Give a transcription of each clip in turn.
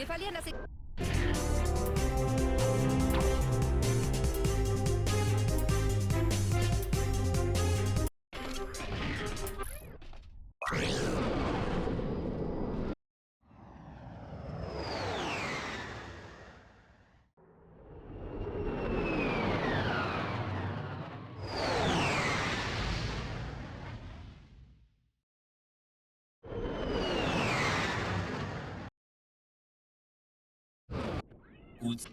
Wir verlieren das... Gut.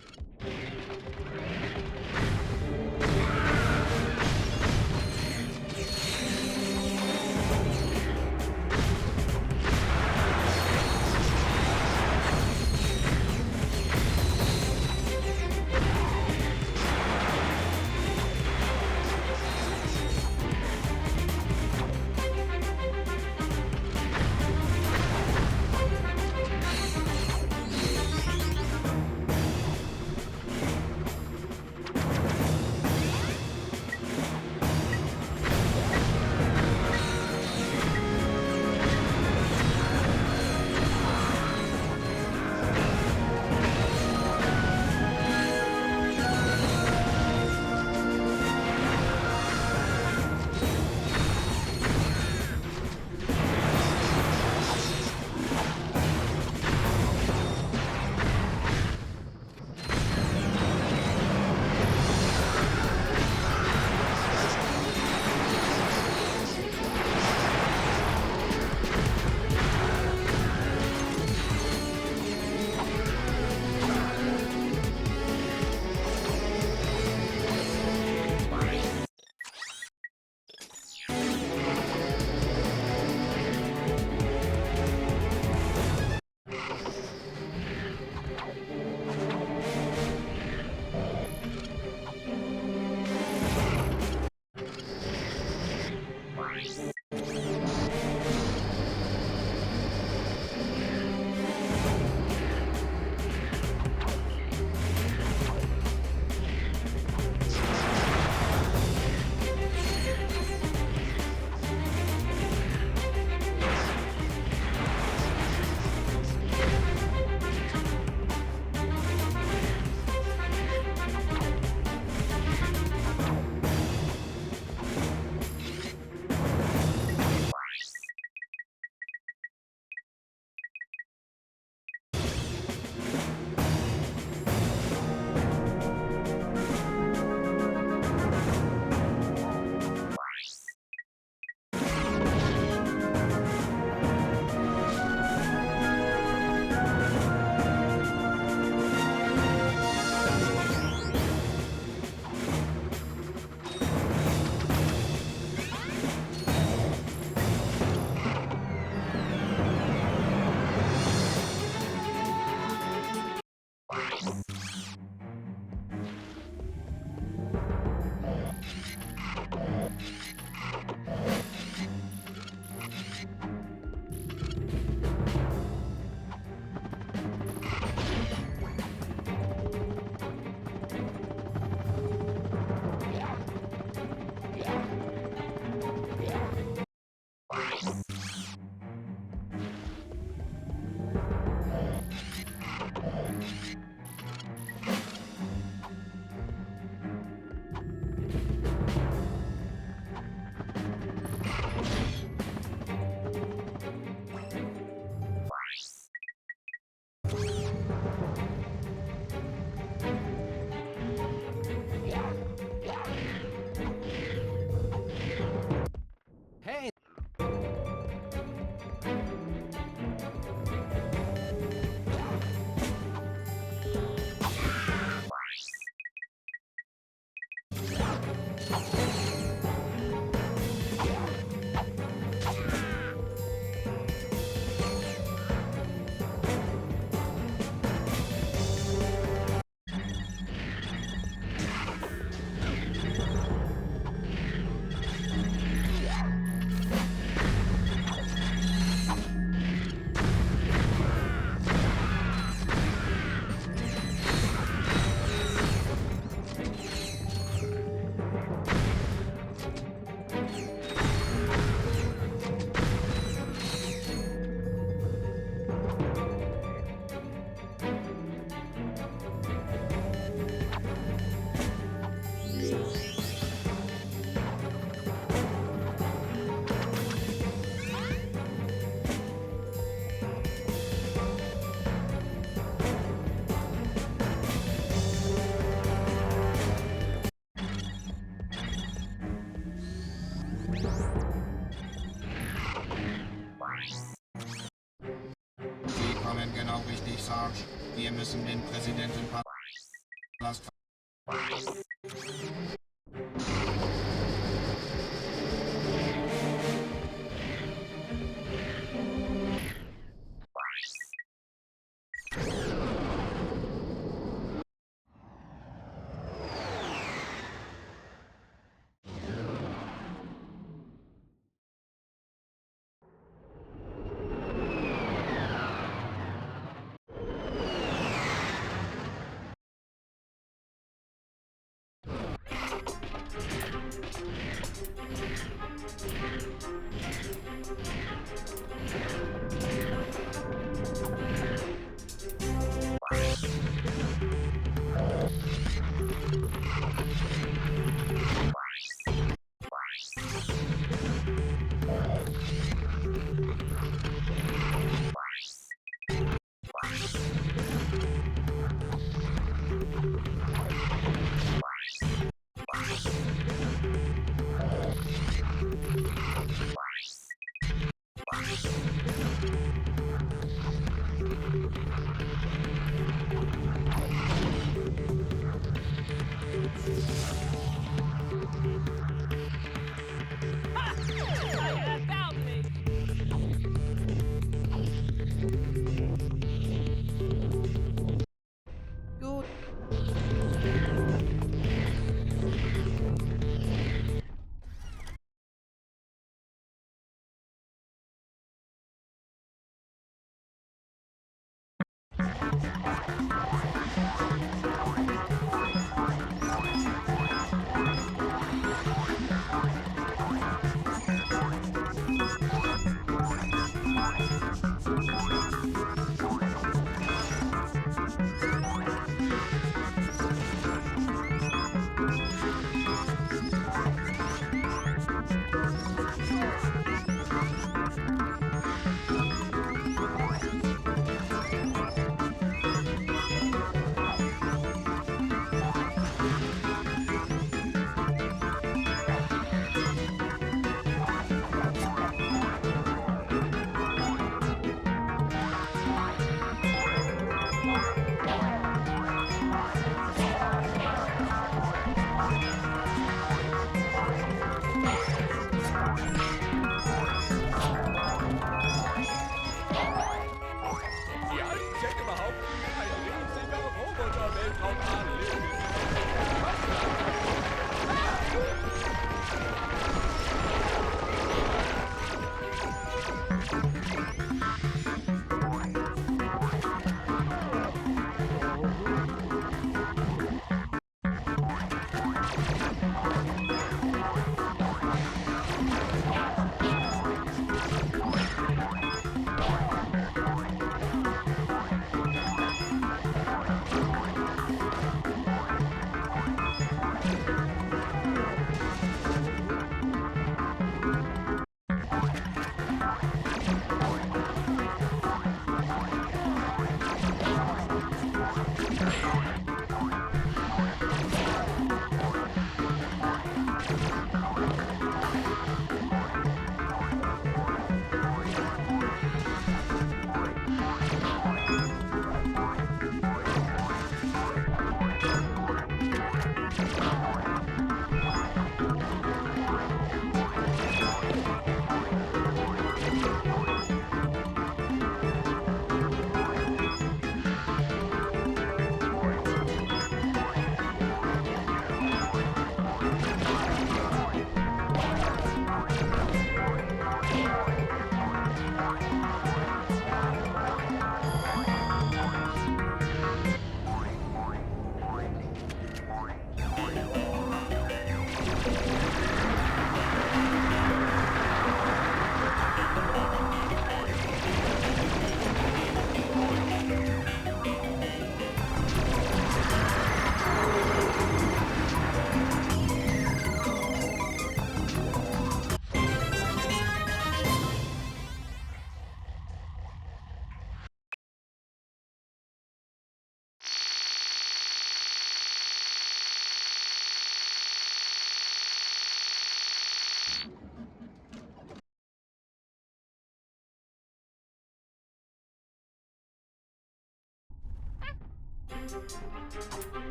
charge. Wir müssen den Präsidentenpalast.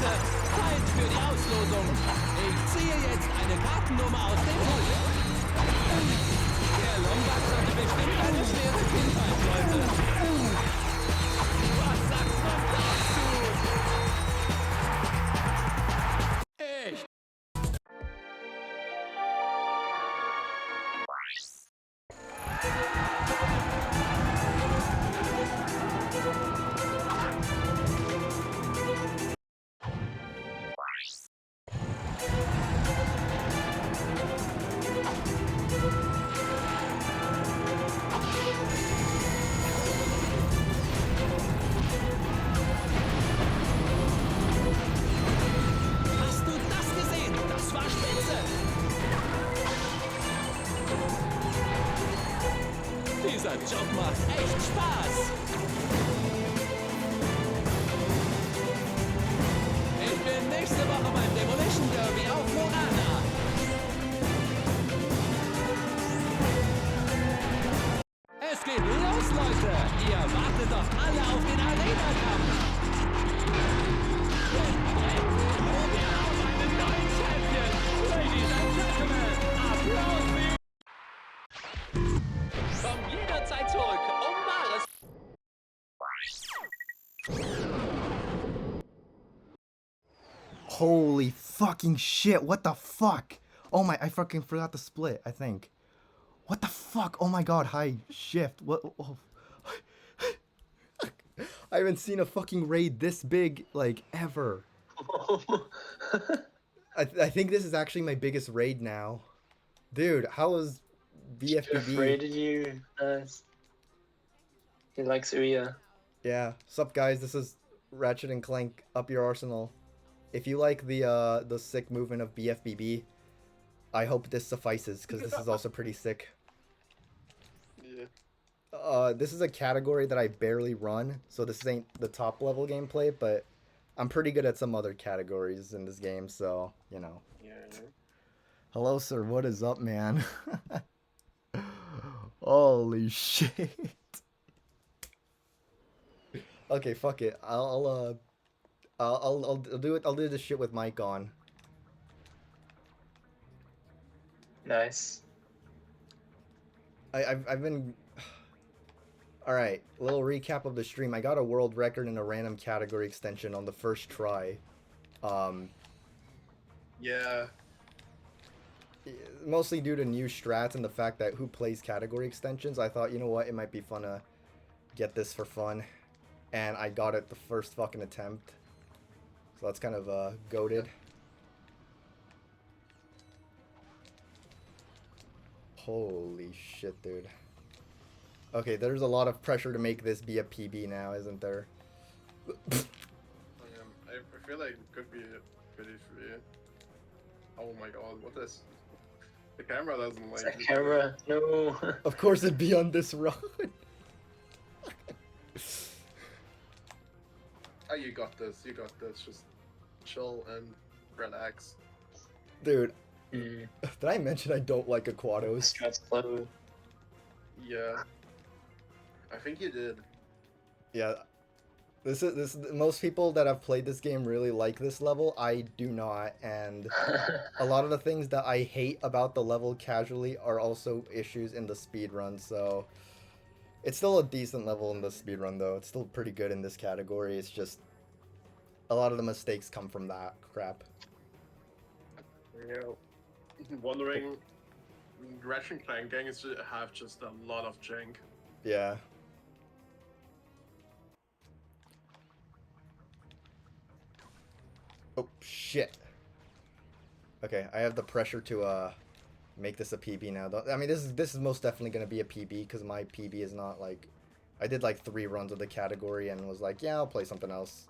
Leute, Zeit für die Auslosung. Ich ziehe jetzt eine Kartennummer aus dem Hut. Der Lombard hatte bestimmt eine schwere Kindheit, Leute. Was sagst du dazu? Echt? Hast du das gesehen? Das war spitze. Dieser Job macht echt Spaß. Ich bin nächste Woche beim Demolition Derby auf Morana. Es geht los, Leute. Ihr wartet doch alle auf den Arena-Kampf. Wir haben einen neuen Champion. Ladies and Gentlemen, Applaus für... Komm jederzeit zurück, um wahres... Holy fucking shit, what the fuck? Oh my, I fucking forgot the split, I think. What the fuck? Oh my god, hi, shift, what? Oh. I haven't seen a fucking raid this big, like, ever. I think this is actually my biggest raid now. Dude, how was BFBB? Raided you. Nice. He likes Ouya. Yeah, sup guys, this is Ratchet and Clank, up your arsenal. If you like the sick movement of BFBB, I hope this suffices, because this is also pretty sick. Yeah. This is a category that I barely run, so this ain't the top level gameplay, but I'm pretty good at some other categories in this game, so, you know. Yeah. Hello, sir, what is up, man? Holy shit. Okay, fuck it. I'll do it. I'll do this shit with mic on. Nice. I've been. All right, a little recap of the stream. I got a world record in a random category extension on the first try. Yeah. Mostly due to new strats and the fact that who plays category extensions. I thought, you know what, it might be fun to get this for fun, and I got it the first fucking attempt. So that's kind of goated. Holy shit, dude. Okay, there's a lot of pressure to make this be a PB now, isn't there? I feel like it could be pretty free. Oh my god, what is... The camera doesn't like... That camera, no. Of course it'd be on this run. Oh, you got this, just chill and relax. Dude, did I mention I don't like Aquatos? Strats flow. Yeah. I think you did. Yeah. This most people that have played this game really like this level. I do not, and a lot of the things that I hate about the level casually are also issues in the speedrun, so it's still a decent level in the speedrun though. It's still pretty good in this category. It's just a lot of the mistakes come from that crap. Yeah. Wondering, Ratchet and Clank games have just a lot of jank. Yeah. Oh shit. Okay, I have the pressure to make this a PB now. I mean, this is most definitely gonna be a PB because my PB is not like, I did like 3 runs of the category and was like, yeah, I'll play something else.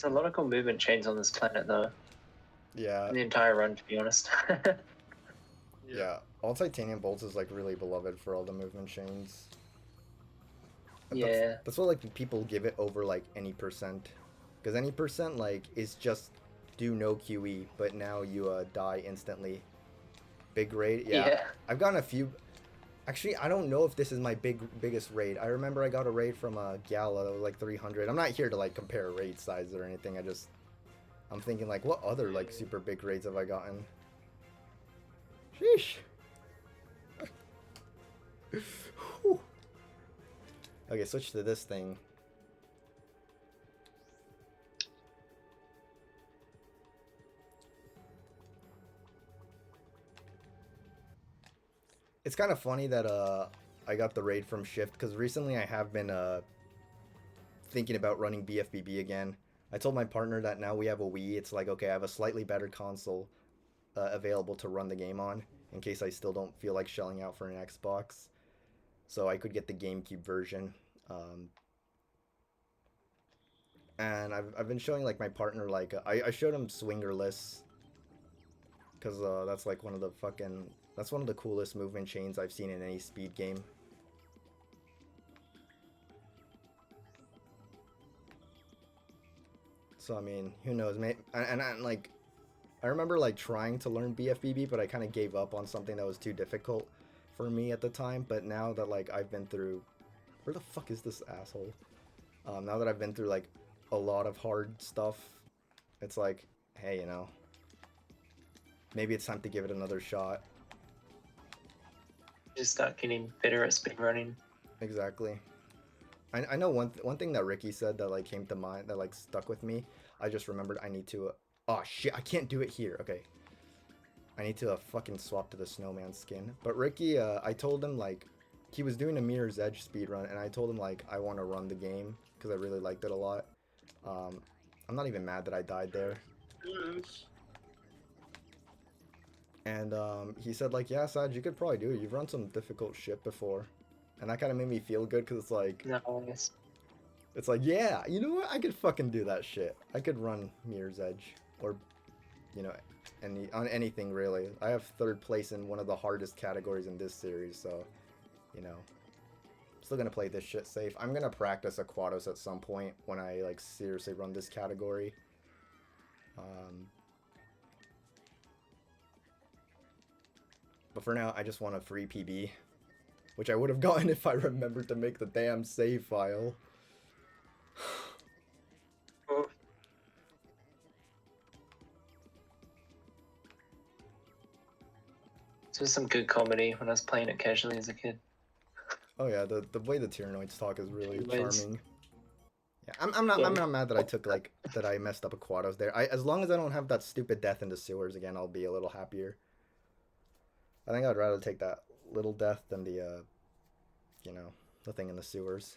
There's a lot of cool movement chains on this planet, though. Yeah. The entire run, to be honest. Yeah. All titanium bolts is like really beloved for all the movement chains. Yeah. That's what like people give it over like any percent. Because any percent like is just do no QE, but now you die instantly Big raid? Yeah. Yeah. I've gotten a few. Actually, I don't know if this is my biggest raid. I remember I got a raid from a Gala that was like 300. I'm not here to like compare raid size or anything. I'm thinking like, what other like super big raids have I gotten? Sheesh. Whew. Okay, switch to this thing. It's kind of funny that I got the raid from Shift because recently I have been thinking about running BFBB again. I told my partner that now we have a Wii, it's like, okay, I have a slightly better console available to run the game on in case I still don't feel like shelling out for an Xbox. So I could get the GameCube version. And I've been showing like my partner like I showed him Swingerless because that's like one of the coolest movement chains I've seen in any speed game. So I mean, who knows? And like, I remember like trying to learn BFBB, but I kind of gave up on something that was too difficult for me at the time. But now that like I've been through, where the fuck is this asshole? Now that I've been through like a lot of hard stuff, it's like, hey, you know, maybe it's time to give it another shot. Just start getting better at speedrunning. Exactly. I know one thing that Ricky said that like came to mind that like stuck with me. I just remembered I need to. Oh shit! I can't do it here. Okay. I need to fucking swap to the snowman skin. But Ricky, I told him like he was doing a Mirror's Edge speedrun, and I told him like I want to run the game because I really liked it a lot. I'm not even mad that I died there. Yes. And he said like, yeah, Saj, you could probably do it. You've run some difficult shit before. And that kind of made me feel good because it's like, Nice. it's like, yeah, you know what? I could fucking do that shit. I could run Mirror's Edge or, you know, on anything really. I have 3rd place in one of the hardest categories in this series, so, you know, I'm still gonna play this shit safe. I'm gonna practice Aquatos at some point when I like seriously run this category. But for now, I just want a free PB. Which I would have gotten if I remembered to make the damn save file. Oh, this was some good comedy when I was playing it casually as a kid. Oh yeah, the way the Tyrannoids talk is really Anyways. charming. Yeah, I'm not mad that I took like that I messed up Aquatos there. As long as I don't have that stupid death in the sewers again, I'll be a little happier. I think I'd rather take that little death than the you know, the thing in the sewers.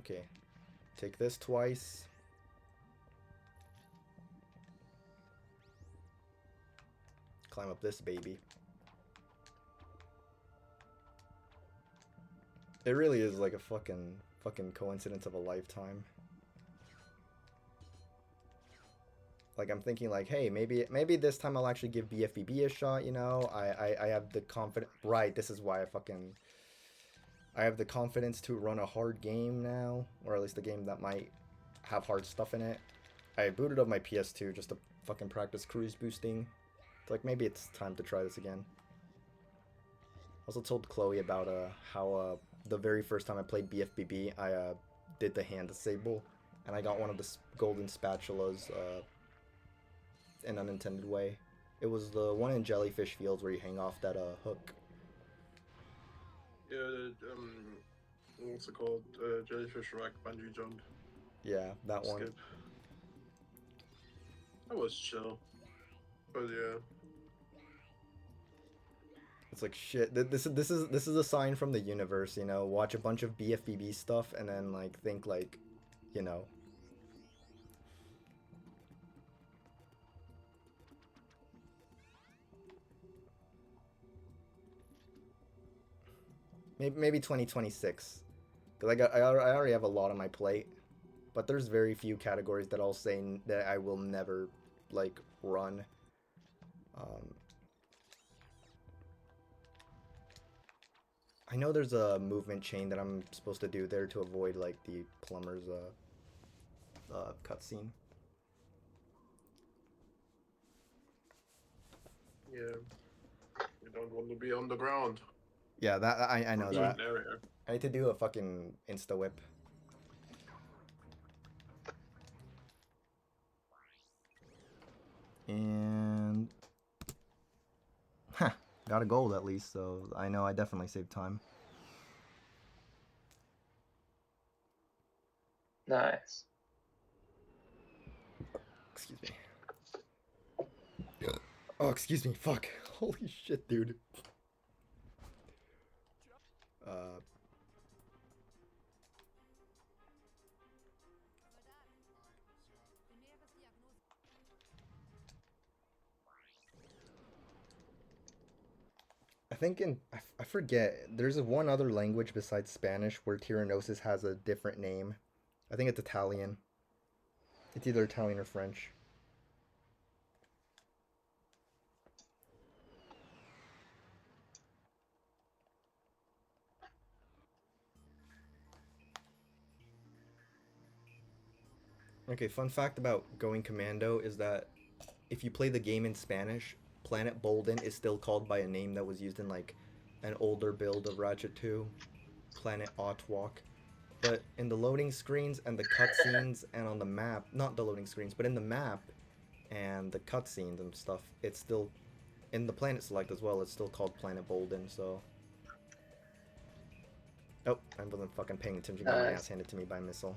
Okay, take this twice. Climb up this baby. It really is like a fucking coincidence of a lifetime. Like I'm thinking like, hey, maybe this time I'll actually give BFBB a shot, you know? I have the confidence. Right, this is why I have the confidence to run a hard game now, or at least a game that might have hard stuff in it. I booted up my PS2 just to fucking practice cruise boosting. Like maybe it's time to try this again. Also told Chloe about how the very first time I played BFBB, I did the hand disable, and I got one of the golden spatulas in an unintended way. It was the one in Jellyfish Fields where you hang off that hook. Yeah, what's it called? Jellyfish rack bungee jump. Yeah, that one. Skip. That was chill. But yeah. It's like shit. This is a sign from the universe, you know. Watch a bunch of BFBB stuff and then like think like, you know. Maybe 2026, because I already have a lot on my plate, but there's very few categories that I'll say that I will never like run. I know there's a movement chain that I'm supposed to do there to avoid like the plumber's cutscene. Yeah. You don't want to be on the ground. Yeah, that I know Or that. certain area. I need to do a fucking insta whip. And got a gold at least, so I know I definitely saved time. Nice. Excuse me. Oh, excuse me. Fuck. Holy shit, dude. I think I forget. There's one other language besides Spanish where Tyrannosis has a different name. I think it's Italian. It's either Italian or French. Okay, fun fact about going commando is that if you play the game in Spanish, Planet Bolden is still called by a name that was used in like an older build of Ratchet 2, Planet Otwalk. But in the loading screens and the cutscenes and on the map, not the loading screens, but in the map and the cutscenes and stuff, it's still in the planet select as well. It's still called Planet Bolden. So, oh, I wasn't fucking paying attention. Got my ass handed to me by a missile.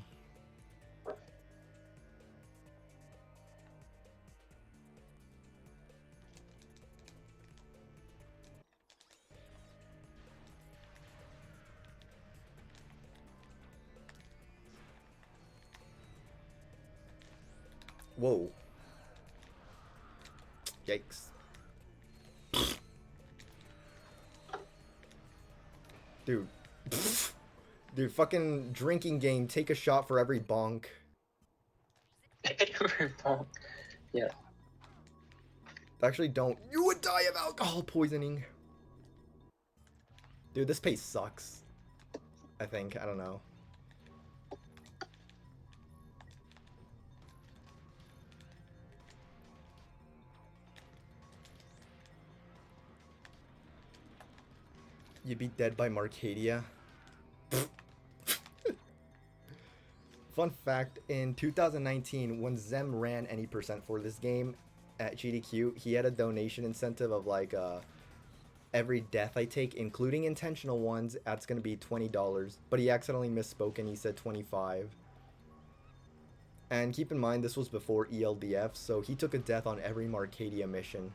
Whoa. Yikes. Dude. Dude, fucking drinking game, take a shot for every bonk. Yeah. Actually, don't. You would die of alcohol poisoning. Dude, this pace sucks. I think. I don't know. You'd be dead by Marcadia. Fun fact, in 2019, when Zem ran any percent for this game at GDQ, he had a donation incentive of like, every death I take, including intentional ones, that's gonna be $20. But he accidentally misspoke and he said 25. And keep in mind, this was before ELDF, so he took a death on every Marcadia mission.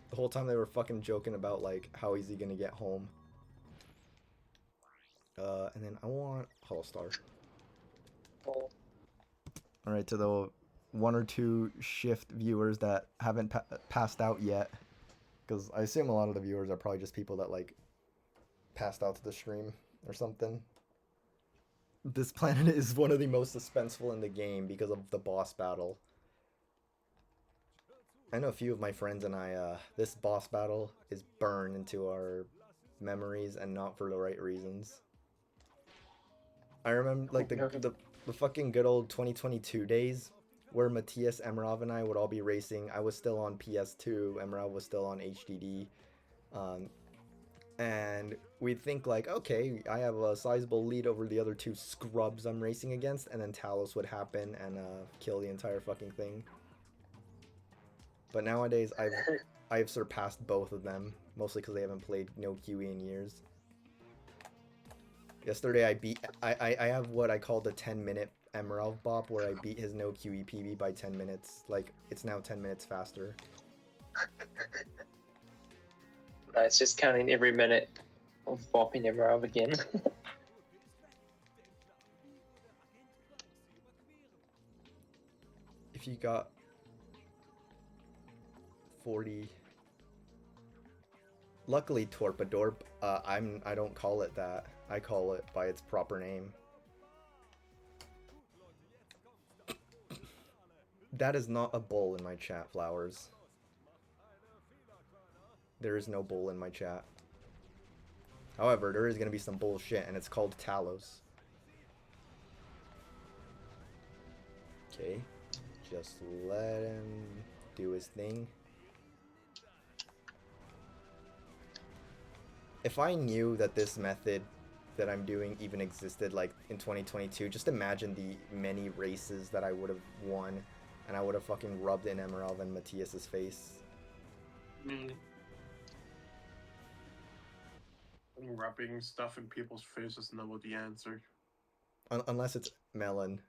The whole time they were fucking joking about, like, how is he gonna get home. And then I want Hollow Star. Alright, to the 1 or 2 shift viewers that haven't passed out yet. Because I assume a lot of the viewers are probably just people that, like, passed out to the stream or something. This planet is one of the most suspenseful in the game because of the boss battle. I know a few of my friends and I, this boss battle is burned into our memories and not for the right reasons. I remember, like, the fucking good old 2022 days where Matthias, Emerov, and I would all be racing. I was still on PS2, Emerov was still on HDD. And we'd think, like, okay, I have a sizable lead over the other 2 scrubs I'm racing against, and then Talos would happen and kill the entire fucking thing. But nowadays, I've surpassed both of them, mostly because they haven't played no QE in years. Yesterday, I have what I call the 10-minute Emerald Bop, where I beat his no QE PB by 10 minutes. Like, it's now 10 minutes faster. No, it's just counting every minute of bopping Emerald again. If you got 40. Luckily, Torpedorp, I don't call it that. I call it by its proper name. That is not a bull in my chat, Flowers. There is no bull in my chat. However, there is gonna be some bullshit, and it's called Talos. Okay, just let him do his thing. If I knew that this method that I'm doing even existed like in 2022, just imagine the many races that I would have won, and I would have fucking rubbed in Emerald and Matthias's face. Rubbing stuff in people's faces is never the answer. Unless it's Melon.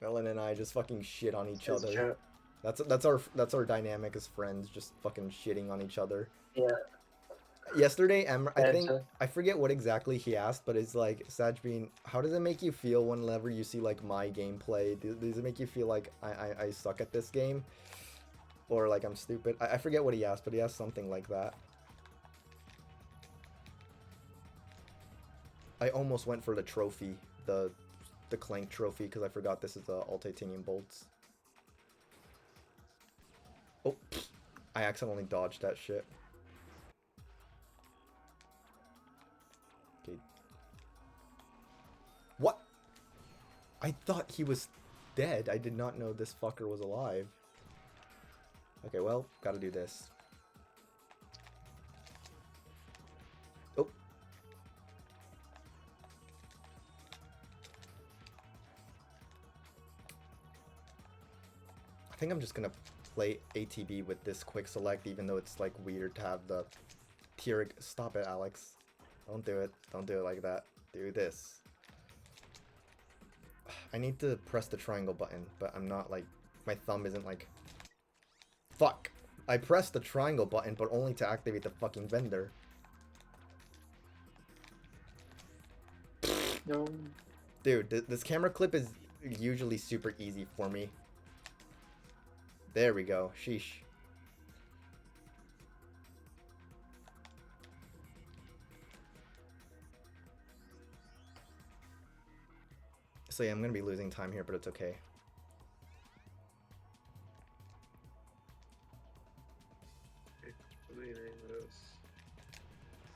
Melon and I just fucking shit on each It's other. true. That's our dynamic as friends, just fucking shitting on each other. Yeah. Yesterday, Actually. I forget what exactly he asked, but it's like, Sajbean, how does it make you feel whenever you see like my gameplay? Does it make you feel like I suck at this game? Or like I'm stupid? I forget what he asked, but he asked something like that. I almost went for the trophy, the Clank trophy, because I forgot this is all titanium bolts. Oh, I accidentally dodged that shit. Okay. What? I thought he was dead. I did not know this fucker was alive. Okay, well, gotta do this. Oh. I think I'm just gonna play ATB with this quick select, even though it's like weird to have the Tierig. Stop it, Alex. Don't do it. Don't do it like that. Do this. I need to press the triangle button, but I'm not like, my thumb isn't like, fuck. I pressed the triangle button, but only to activate the fucking vendor. No. Dude, this camera clip is usually super easy for me. There we go. Sheesh. So yeah, I'm gonna be losing time here, but it's okay.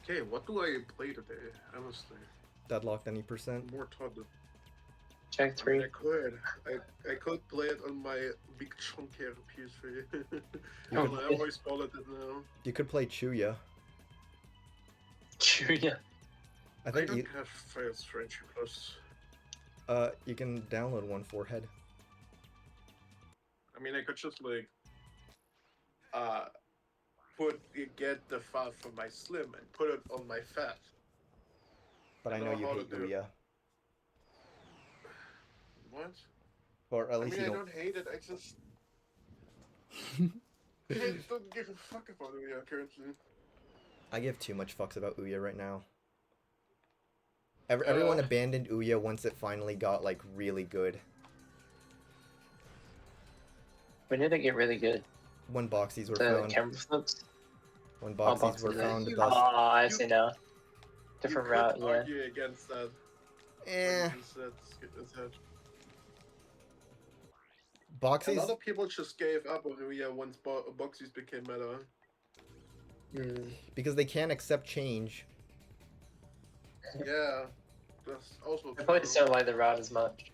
Okay, what do I play today? Honestly, Deadlocked any percent? more taught. Check I mean, 3. I could play it on my big chunkier PS3. Oh, And I always followed it now. You could play Chuya. Yeah. I I think don't you have Fire Strange Plus. you can download one for head. I mean, I could just like get the file from my Slim and put it on my Fat. But I know you how to hate do it. Ouya. What? Or at I least mean, you I don't. don't hate it. I just I don't give a fuck about it currently. I give too much fucks about Ouya right now. Everyone abandoned Ouya once it finally got like really good. When did it get really good? When boxies were The found. camera flips? When Oh, boxies were boxies. found, You- thus. Oh, I see now. Different you route, could yeah. argue against that. Eh. It's that. A Boxies. lot of people just gave up on Ouya once boxies became meta. Because they can't accept change. Yeah, that's also I probably true. just don't like the route as much.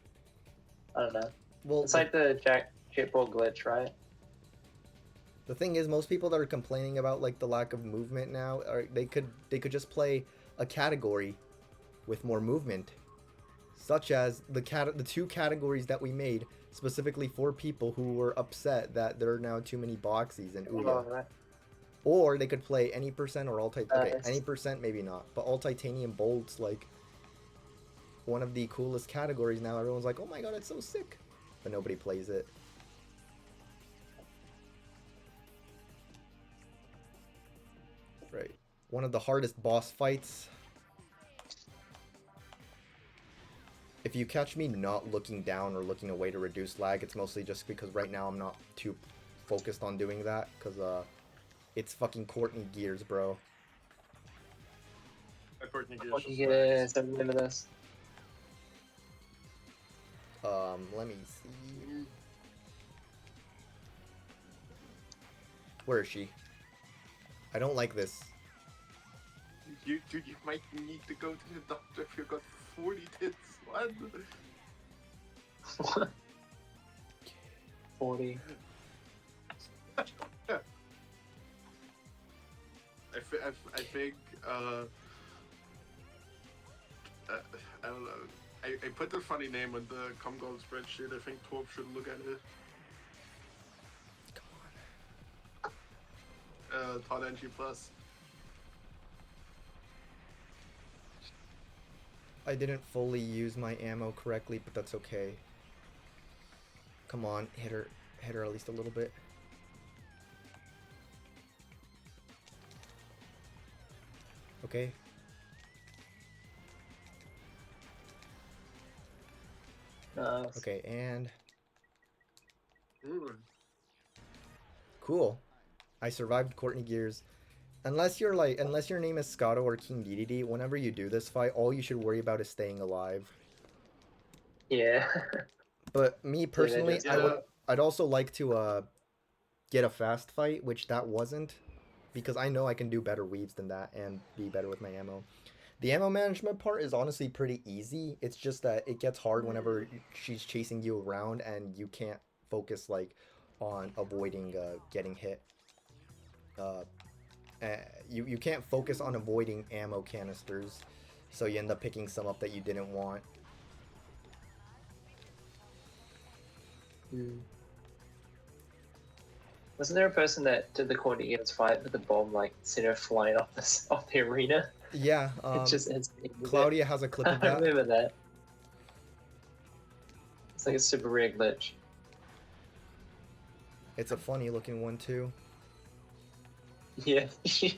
I don't know. Well, It's like the Jackpot glitch, right? the thing is, most people that are complaining about like the lack of movement now, they could just play a category with more movement, such as the two categories that we made specifically for people who were upset that there are now too many boxies in Ouya. Oh, right. Or they could play any percent or all titanium. Okay, Nice. any percent maybe not, but all titanium bolts, like one of the coolest categories now. Everyone's like, oh my god, it's so sick, but nobody plays it. Right. One of the hardest boss fights. If you catch me not looking down or looking away to reduce lag, it's mostly just because right now I'm not too focused on doing that, because it's fucking Courtney Gears, bro. Courtney Gears Fucking is get nice. it, some limitless. Let me see. Where is she? I don't like this. You might need to go to the doctor if you got 40 tits. What? 40. I think I don't know. I put the funny name on the ComGold spreadsheet. I think Torp should look at it. Todd NG Plus. I didn't fully use my ammo correctly, but that's okay. Come on, hit her at least a little bit. Okay. Okay, and cool. I survived Courtney Gears. Unless your name is Scotto or King DDD, whenever you do this fight, all you should worry about is staying alive. Yeah. But me personally, Yeah. I'd also like to get a fast fight, which that wasn't, because I know I can do better weaves than that and be better with my ammo. The ammo management part is honestly pretty easy. It's just that it gets hard whenever she's chasing you around and you can't focus like on avoiding getting hit. You can't focus on avoiding ammo canisters, so you end up picking some up that you didn't want. Wasn't there a person that did the Courtney Gears fight with the bomb like center flying off the arena? Yeah, It's Claudia has a clip of I that. remember that. It's like a super rare glitch. It's a funny looking one too. Yeah, she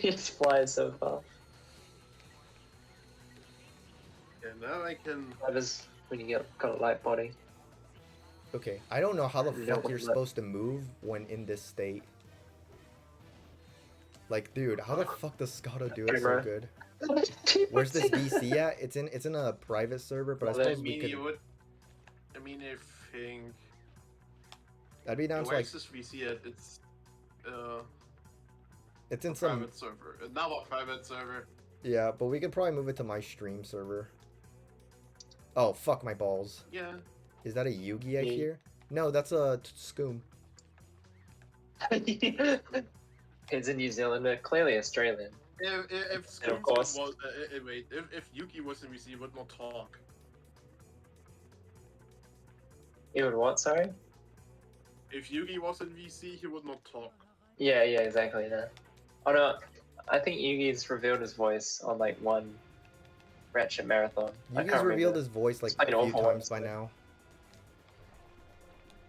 just flies so far. Yeah, now I can. That is when you got a light body. Okay, I don't know how the You don't fuck you're want that. supposed to move when in this state. Like, dude, how the fuck does Scotto do it so Camera. good? Where's this VC at? It's in a private server, but I Well, suppose we could. you would. I mean, I think. That'd be down to Where like is this VC at? it's in a some. private server. Now a private server. Yeah, but we could probably move it to my stream server. Oh fuck my balls! Yeah. Is that a Yugi I Yeah. hear? No, that's a Scoom. It's a New Zealander, clearly Australian. If And of Scoop course- was wait, if Yuki was in VC, he would not talk. You would what, sorry? If Yugi was in VC, he would not talk. Yeah, exactly that. Oh no, I think Yugi's revealed his voice on like one Ratchet marathon. I Yugi's can't revealed remember. his voice like It's like a an few awful times by one. now.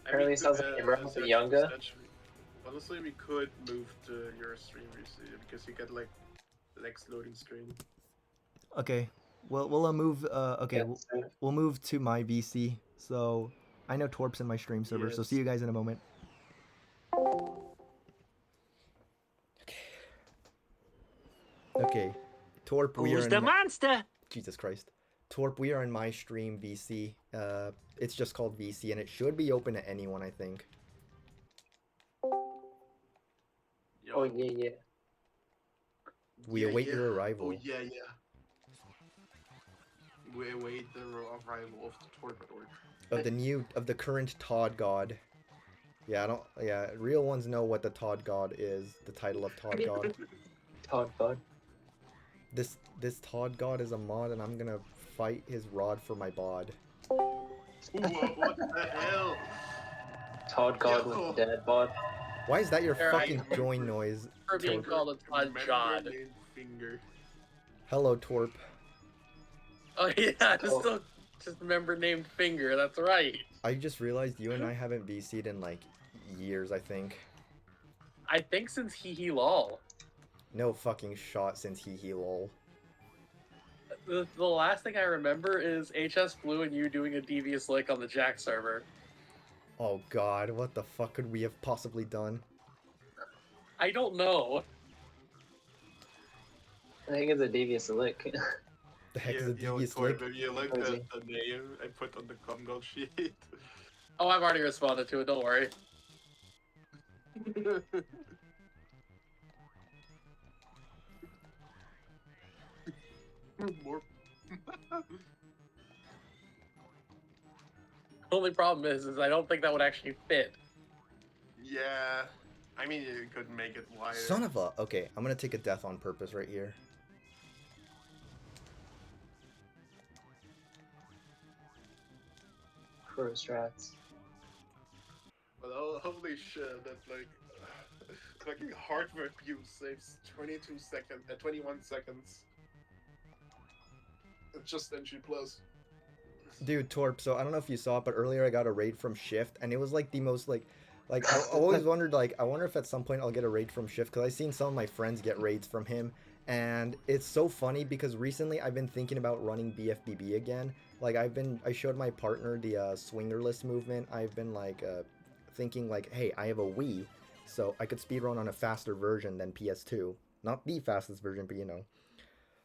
Apparently sounds like Imran, but younger. Honestly, we could move to your stream VC because you get like the next loading screen. Okay, well we'll move. Okay, Yeah, we'll move to my VC. So I know Torp's in my stream server. So Yes. see you guys in a moment. Okay, Torp, we are Who's in the my- monster? Jesus Christ. Torp, we are in my stream VC. It's just called VC, and it should be open to anyone, I think. Yo. Oh yeah. We Yeah, await yeah. your arrival. Oh yeah. We await the arrival of the Torpidor. Of the current Todd God. Yeah, real ones know what the Todd God is, the title of Todd God. Todd God. This Todd God is a mod, and I'm gonna fight his rod for my bod. What the hell? Todd God Yo. with the dad bod. Why is that your There, I fucking remember- join noise? For being Torp? called a Todd Remember Jod. named Finger. Hello, Torp. Oh yeah, just remember named Finger. That's right. I just realized you and I haven't VC'd in like years, I think. I think since Hee Lol. No fucking shot since he lol. The last thing I remember is HS Blue and you doing a devious lick on the Jack server. Oh god, what the fuck could we have possibly done? I don't know. I think it's a devious lick. The heck is a Yo, devious Torp, lick? if you look Crazy. at the name I put on the ComGold sheet. Oh, I've already responded to it. Don't worry. More. Only problem is I don't think that would actually fit. Yeah. I mean, you could make it wider. Son of a. Okay, I'm gonna take a death on purpose right here. Pro strats. But oh, holy shit, that like fucking hardware abuse saves 22 seconds, 21 seconds. It's just entry plus. Dude, Torp, so I don't know if you saw it, but earlier I got a raid from Shift, and it was like the most like I always wondered, like, I wonder if at some point I'll get a raid from Shift, because I've seen some of my friends get raids from him, and it's so funny because recently I've been thinking about running BFBB again. Like, I showed my partner the swingerless movement. I've been like thinking like, hey, I have a Wii, so I could speedrun on a faster version than PS2. Not the fastest version, but you know.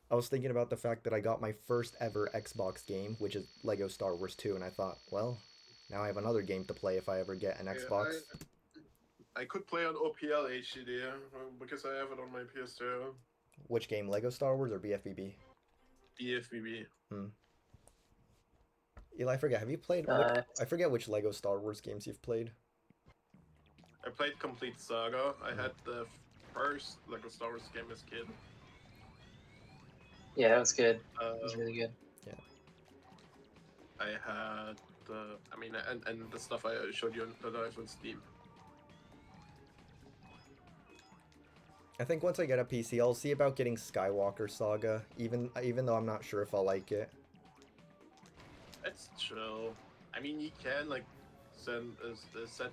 I was thinking about the fact that I got my first ever Xbox game, which is Lego Star Wars 2, and I thought, well, now I have another game to play if I ever get an Xbox. I could play on OPL HDD because I have it on my PS2. Which game, Lego Star Wars or BFBB? BFBB. Eli, I forget, have you played... I forget which Lego Star Wars games you've played. I played Complete Saga. I had the first Lego Star Wars game as a kid. Yeah, that was good. It was really good. Yeah. I had I mean, and the stuff I showed you that I have on Steam. I think once I get a PC, I'll see about getting Skywalker Saga, even though I'm not sure if I'll like it. It's chill. I mean, you can like set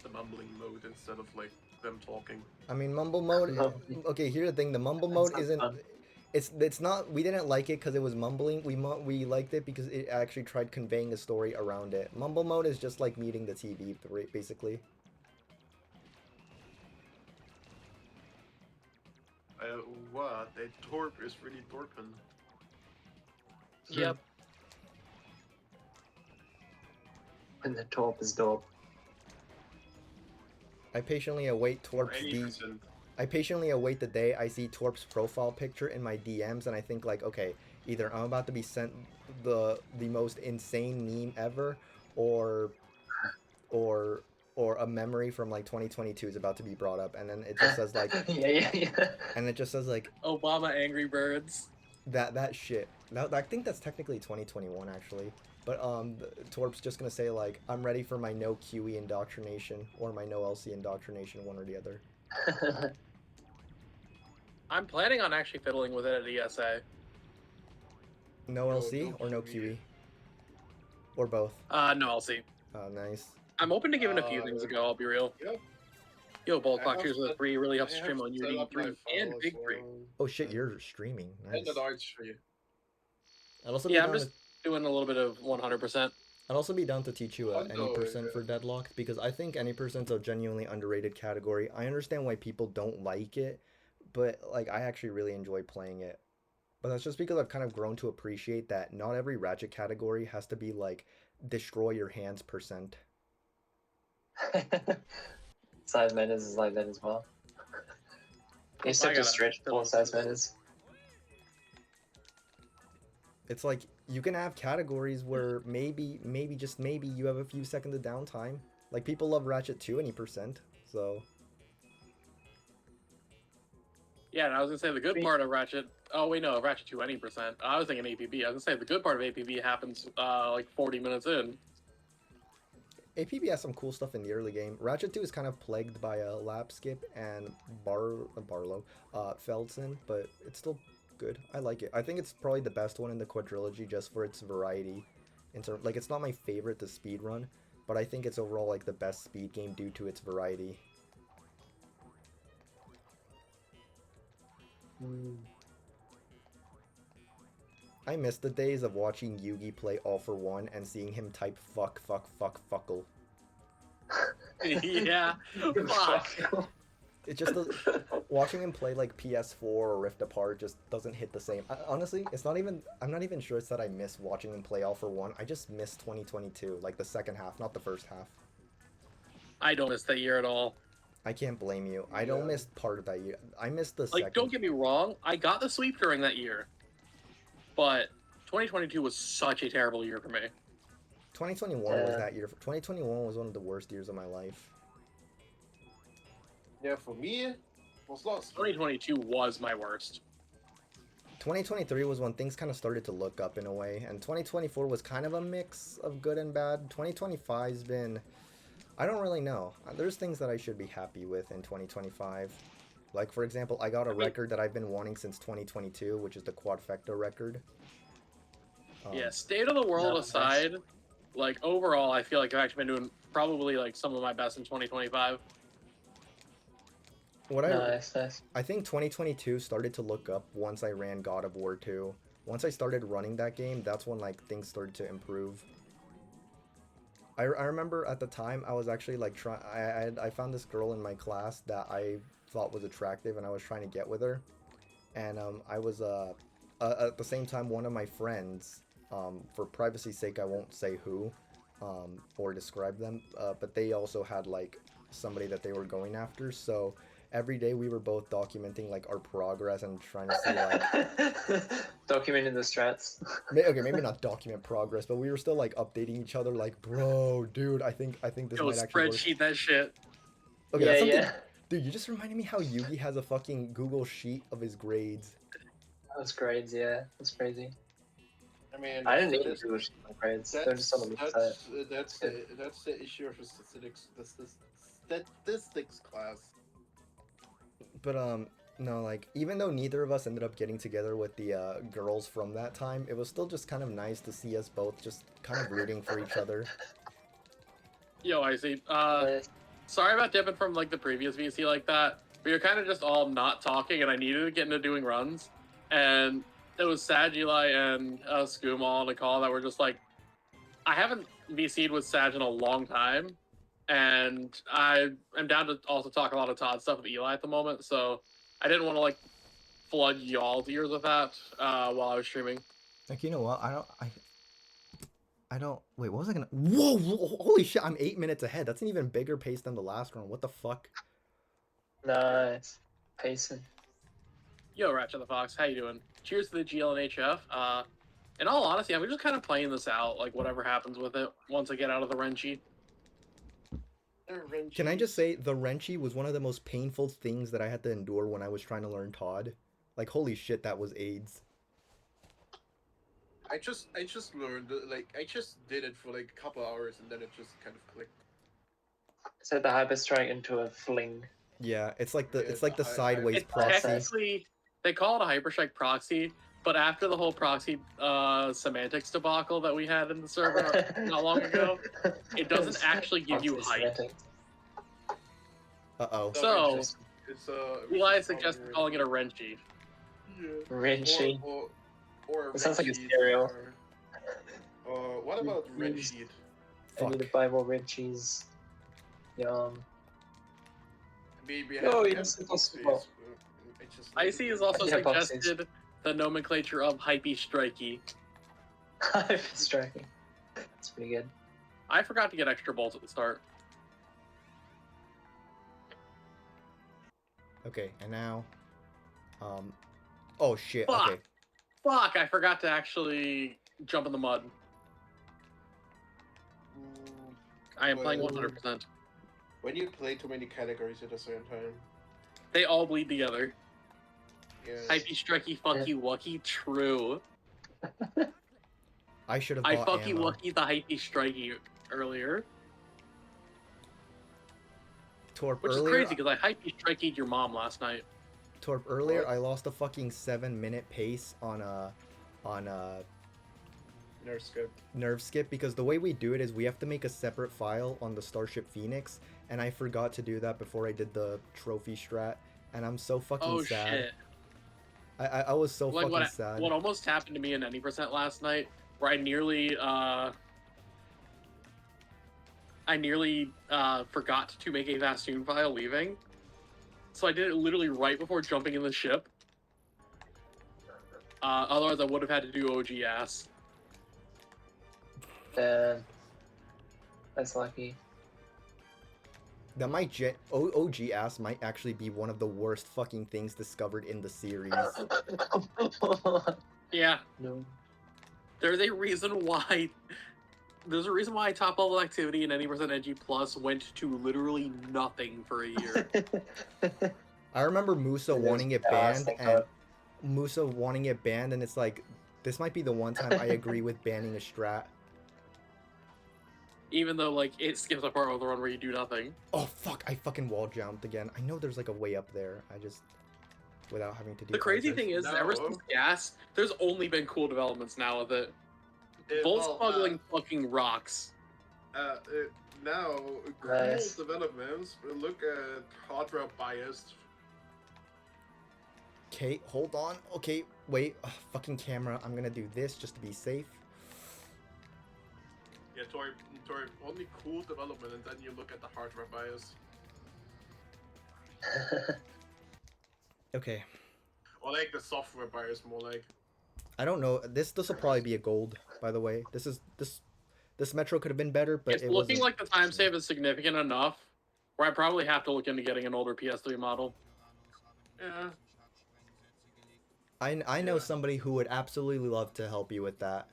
the mumbling mode instead of like them talking. I mean, mumble mode. Okay, here's the thing: the mumble mode isn't. Fun. It's not. We didn't like it because it was mumbling. We liked it because it actually tried conveying a story around it. Mumble mode is just like muting the TV, basically. What? That Torp is really torping. Yep. And the top is dope. I patiently await Torp's I patiently await the day I see Torp's profile picture in my DMs, and I think like, okay, either I'm about to be sent the most insane meme ever, or a memory from like 2022 is about to be brought up, and then it just says like, yeah. and it just says like Obama Angry Birds. that shit. I think that's technically 2021 actually. But Torp's just gonna say like, I'm ready for my no QE indoctrination or my no LC indoctrination, one or the other. I'm planning on actually fiddling with it at ESA. No No, LC no or no QE. QE? Or both? No, I'll see. Oh, nice. I'm open to giving a few things a go, I'll be real. Yep. Yo, Bolt I Clock, have cheers with set- 3 really helps I have stream on set Unity up 3 my and file Big as 3. well. Oh shit, you're streaming. Nice. And the Darts for you. I'd also be Yeah, I'm down just doing a little bit of 100%. I'd also be down to teach you any Oh, percent yeah. for Deadlocked, because I think any percent's a genuinely underrated category. I understand why people don't like it, but like I actually really enjoy playing it. But that's just because I've kind of grown to appreciate that not every Ratchet category has to be like destroy your hands percent. Size Menace is like that as well. You just I have to gotta stretch fiddle for Size with it. Menace. It's like you can have categories where maybe just maybe you have a few seconds of downtime. Like people love Ratchet 2 any percent, so Yeah, and I was gonna say the good part of Ratchet. Oh wait, no, Ratchet 2 any percent. I was thinking APB. I was gonna say the good part of APB happens like 40 minutes in. APB has some cool stuff in the early game. Ratchet 2 is kind of plagued by a lap skip and Barlow, Feldson, but it's still good. I like it. I think it's probably the best one in the quadrilogy just for its variety. Like it's not my favorite to speedrun, but I think it's overall like the best speed game due to its variety. I miss the days of watching Yugi play All for One and seeing him type fuckle. Yeah. Fuck. It just watching him play like PS4 or Rift Apart just doesn't hit the same. Honestly, it's not even. I'm not even sure it's that I miss watching him play All for One. I just miss 2022, like the second half, not the first half. I don't miss that year at all. I can't blame you. I don't miss part of that year. I missed the Like, second. don't get me wrong, I got the sweep during that year. but 2022 was such a terrible year for me. 2021 was Yeah. that year. 2021 was one of the worst years of my life. Yeah, for me, it was lost. 2022 was my worst. 2023 was when things kind of started to look up in a way, and 2024 was kind of a mix of good and bad. 2025's been, I don't really know. There's things that I should be happy with in 2025. Like, for example, I got a record that I've been wanting since 2022, which is the quadfecta record. Yeah, state of the world Nice. aside, like overall, I feel like I've actually been doing probably like some of my best in 2025. What Nice, nice. I think 2022 started to look up once I ran God of War 2. Once I started running that game, that's when like things started to improve. I remember at the time I was actually like I found this girl in my class that I thought was attractive, and I was trying to get with her. And I was at the same time, one of my friends, for privacy's sake I won't say who, or describe them, but they also had like somebody that they were going after. So every day we were both documenting like our progress and trying to see like Documenting the strats. okay, maybe not document progress, but we were still like updating each other like, bro, dude, I think this Yo, might actually work. spreadsheet that shit. Okay, Yeah, that's something. yeah. Dude, you just reminded me how Yugi has a fucking Google sheet of his grades. That's grades, yeah. That's crazy. I mean, I didn't need that's- to do grades. They're just on the website. that's the issue of the statistics class. But no, like even though neither of us ended up getting together with the girls from that time, it was still just kind of nice to see us both just kind of rooting for each other. Yo, I see. Nice. Sorry about dipping from like the previous VC like that. We were kind of just all not talking, and I needed to get into doing runs. And it was Sag, Eli, and Skoom all on a call that were just like, I haven't VC'd with Sag in a long time, and I am down to also talk a lot of Todd stuff with Eli at the moment. So I didn't want to like flood y'all's ears with that while I was streaming. Like, you know what? I don't. Wait, what was I gonna? Whoa! Holy shit! I'm 8 minutes ahead. That's an even bigger pace than the last round. What the fuck? Nice. Pacing. Yo, Ratchet the Fox, how you doing? Cheers to the GLNHF. In all honesty, I'm just kind of playing this out, like whatever happens with it once I get out of the Renchi. Can I just say the Renchi was one of the most painful things that I had to endure when I was trying to learn Todd. Like, holy shit, that was AIDS. I just learned, like, I just did it for like a couple hours and then it just kind of clicked. Set the hyper strike into a fling. Yeah, it's like the Yeah, it's like the I- sideways It proxy. technically, they call it a Hyperstrike proxy, but after the whole proxy semantics debacle that we had in the server not long ago, it doesn't actually give you height. Uh-oh. So, it's Eli suggested calling it a Renchi. Yeah. Renchi. Or It sounds like a Renchi cereal. what about Renchi? I need to Fuck. buy more Renchies. Yum. Maybe Oh, have yes, the it's box possible. face, I just Icy has also Yeah, boxes. suggested the nomenclature of Hypey Strikey. Hyper striking. That's pretty good. I forgot to get extra bolts at the start. Okay, and now, oh shit. Fuck. Okay. Fuck, I forgot to actually jump in the mud. I am playing Well, 100%. When you play too many categories at the same time. They all bleed together. Yes. Hypey Strikey, fuck you, Wucky, true. I should have I bought fuck you, ammo. Wucky, the Hypey Strikey earlier. Torp, Which is earlier, crazy, because I Hypey Strikey'd your mom last night. Torp, earlier What? I lost a fucking 7-minute pace on Nerf skip. nerve skip because the way we do it is we have to make a separate file on the Starship Phoenix, and I forgot to do that before I did the trophy strat, and I'm so fucking Oh sad. shit. I was so Like fucking sad. what almost happened to me in any percent last night, where I nearly forgot to make a Vastoon file leaving. So I did it literally right before jumping in the ship. Otherwise I would have had to do OG ass. Damn. That's lucky. That OG ass might actually be one of the worst fucking things discovered in the series. Yeah, No. there's a reason why. There's a reason why top level activity in any percent NG plus went to literally nothing for a year. I remember Musa It is wanting it ass, banned, thank and God. Musa wanting it banned, and it's like, this might be the one time I agree with banning a strat. Even though like it skips a part of the run where you do nothing. Oh fuck! I fucking wall jumped again. I know there's like a way up there. I just, without having to do. The crazy arches. thing is, ever No. since gas, there's only been cool developments now with it. Well, Smuggling fucking rocks. now, cool Nice. developments. Look at hardware biased. Okay, hold on. Okay, wait. Ugh, fucking camera. I'm gonna do this just to be safe. Yeah, Tori, only cool development, and then you look at the hardware bias. Okay. Or like the software bias, more like. I don't know. This will probably be a gold, by the way. This metro could have been better, but It's it looking wasn't. like the time save is significant enough where I probably have to look into getting an older PS3 model. Yeah. I know Yeah. somebody who would absolutely love to help you with that.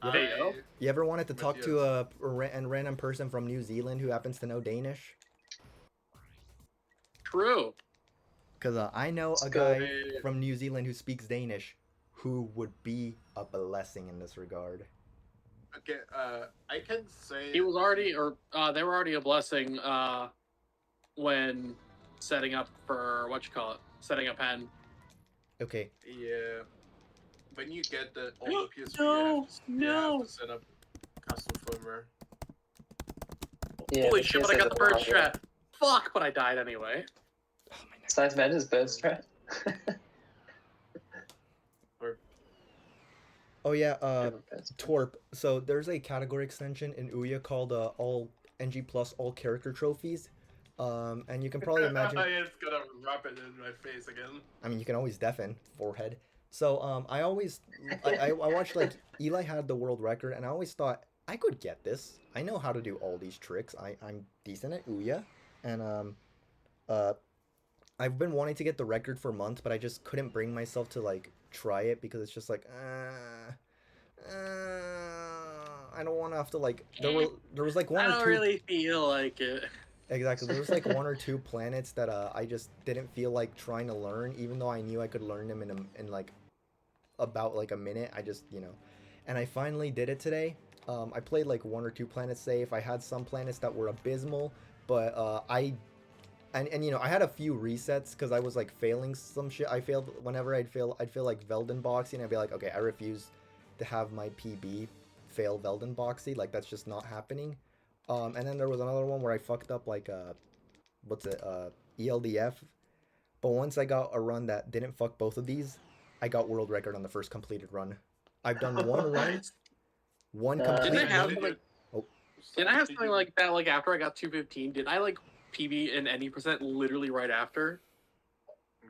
You There ever, you go. you ever wanted to With talk you. to a random person from New Zealand who happens to know Danish? True. Because I know Let's a go. guy from New Zealand who speaks Danish who would be a blessing in this regard. Okay. I can say He was already, or they were already a blessing when setting up for setting up pen. Okay, Yeah. When you get the older PS3, you have to set up custom firmware. Yeah, Holy the shit! But I PS got the bird hardware. strat. Fuck! But I died anyway. oh, my neck. Science Man is bird strat. Oh yeah, Bird strat. Torp. So there's a category extension in Ouya called all NG Plus all character trophies. And you can probably imagine. It's gonna rub it in my face again. I mean, you can always deafen forehead. So I watched like Eli had the world record, and I always thought I could get this. I know how to do all these tricks. I'm decent at Ouya, and I've been wanting to get the record for months, but I just couldn't bring myself to like try it because it's just like I don't want to have to like there was like one I or don't two. really feel like it. Exactly. There was like one or two planets that I just didn't feel like trying to learn, even though I knew I could learn them in like about like a minute. I just and I finally did it today. I played like one or two planets safe. I had some planets that were abysmal, but I had a few resets because I was like failing some shit. I failed whenever I'd fail like Velden boxing. I'd be like, okay, I refuse to have my PB fail Velden boxy. Like that's just not happening. And then there was another one where I fucked up like ELDF. But once I got a run that didn't fuck both of these, I got world record on the first completed run. I've done one run, one Didn't complete Didn't I have run. like? Oh. Did I have something like that? Like after I got 215, did I like PB in any percent literally right after?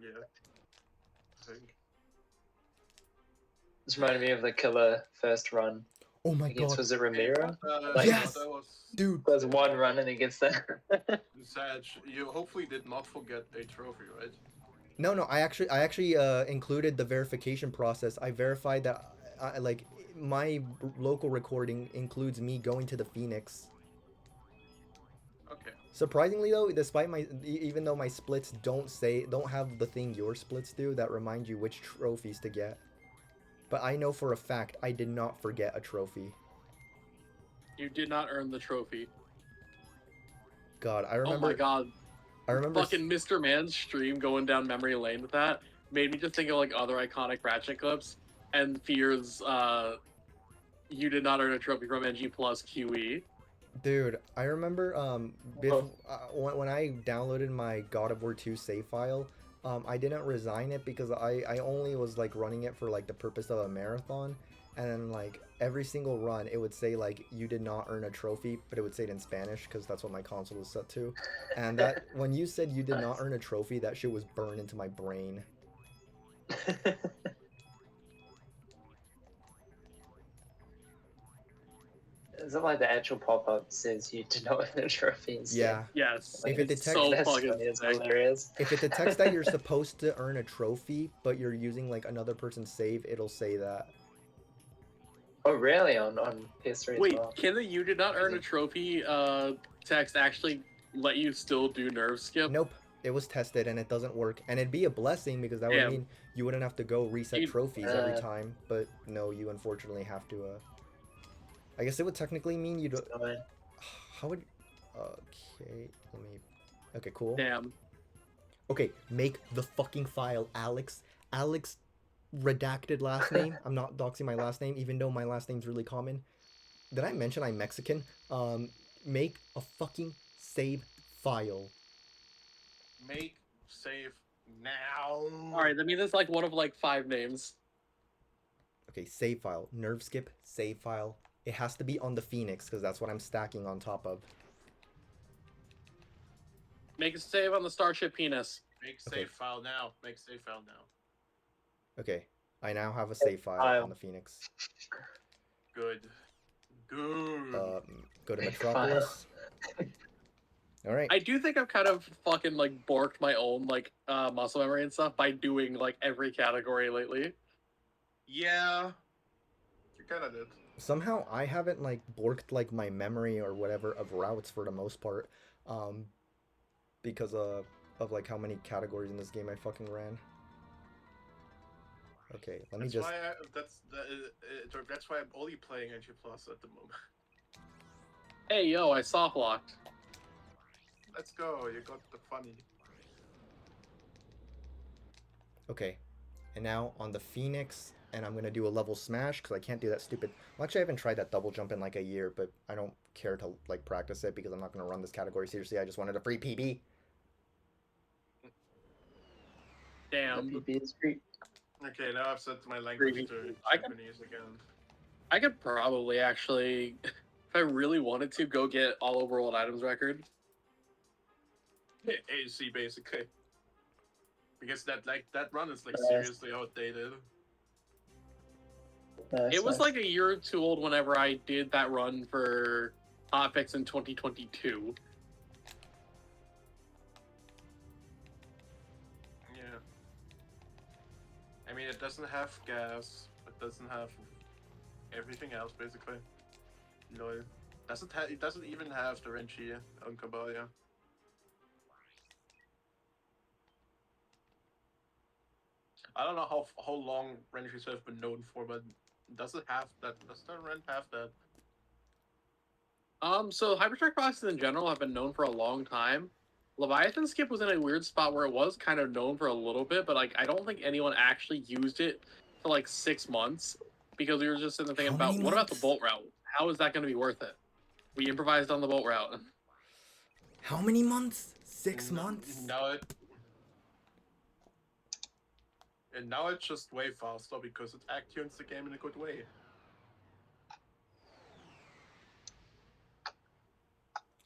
Yeah. I think. This reminded me of the killer first run Oh my against, god, was it Ramiro? Yes! That was dude. There's one run and he gets there. Sag. You hopefully did not forget a trophy, right? No, I actually included the verification process. I verified that like my local recording includes me going to the Phoenix. Okay. Surprisingly though, despite even though my splits don't have the thing your splits do that remind you which trophies to get. But I know for a fact I did not forget a trophy. You did not earn the trophy. God, I remember. Oh my god. I remember. Fucking Mr. Man's stream going down memory lane with that made me just think of like other iconic Ratchet clips and Fear's you did not earn a trophy from NG Plus QE. Dude, I remember when I downloaded my God of War 2 save file, I didn't resign it because I only was like running it for like the purpose of a marathon, and then like every single run it would say like you did not earn a trophy, but it would say it in Spanish because that's what my console was set to. And that when you said you did not earn a trophy, that shit was burned into my brain. Is it like the actual pop-up says you do not win a trophy instead? Yeah. Yes. If it it's detects- so that's fucking funny, it's sick. hilarious. If it detects that you're supposed to earn a trophy, but you're using like another person's save, it'll say that. Oh really? On PS3 as Wait, well? can the "you did not earn a trophy" text actually let you still do nerve skip? Nope. It was tested and it doesn't work. And it'd be a blessing because that would Damn. mean you wouldn't have to go reset You- trophies every time. But no, you unfortunately have to. I guess it would technically mean you. Fine. How would? Okay, let me. Okay, cool. Damn. Okay, make the fucking file, Alex. Alex, redacted last name. I'm not doxing my last name, even though my last name's really common. Did I mention I'm Mexican? Make a fucking save file. Make save now. Alright, that means it's like one of like 5 names. Okay, save file. Nerve skip, save file. It has to be on the Phoenix, because that's what I'm stacking on top of. Make a save on the Starship Penis. Make save Okay. file now. Make save file now. Okay, I now have a save file file. on the Phoenix. Good. Good. Go to File. Metropolis. Alright. I do think I've kind of fucking like borked my own like muscle memory and stuff by doing like every category lately. Yeah. You kinda did. Somehow I haven't like borked like my memory or whatever of routes for the most part. Because of like how many categories in this game I fucking ran. Okay, let me That's just. why that's why I'm only playing NG Plus at the moment. Hey yo, I soft locked. Let's go. You got the funny. Okay, and now on the Phoenix, and I'm gonna do a level smash because I can't do that stupid. Well, actually, I haven't tried that double jump in like a year, but I don't care to like practice it because I'm not gonna run this category seriously. I just wanted a free PB. Damn. PB is great. Okay, now I've set my language to I can- Japanese again. I could probably actually, if I really wanted to, go get all over world items record. AC basically. Because that run is like Nice. seriously outdated. Nice, It was nice. like a year or two old whenever I did that run for Hotfix in 2022. Yeah. I mean, it doesn't have gas. It doesn't have everything else basically. No, it doesn't even have the Renchi on Kabalia. I don't know how long Renchis have been known for, but does it have that? Does the Ren have that? So hypertrack boxes in general have been known for a long time. Leviathan Skip was in a weird spot where it was kind of known for a little bit, but like I don't think anyone actually used it for like 6 months because we were just sitting there thinking How about many what about the months? bolt route? How is that going to be worth it? We improvised on the bolt route. How many months? 6 months? Now it's just way faster because it tunes the game in a good way.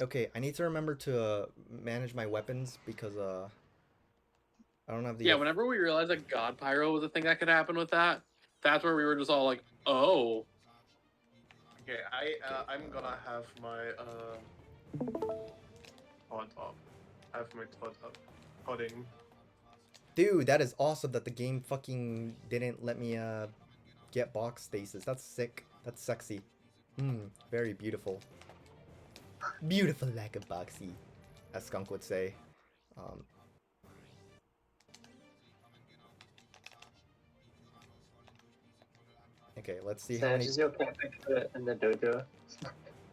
Okay, I need to remember to manage my weapons because I don't have the. Yeah, whenever we realized that God Pyro was a thing that could happen with that, that's where we were just all like, oh. Okay, I'm gonna have my pod up. Have my pod up. Podding. Dude, that is awesome that the game fucking didn't let me get box stasis. That's sick. That's sexy. Very beautiful. Beautiful like a boxy, as Skunk would say. Okay, let's see how So many. does your cat put it in the dojo?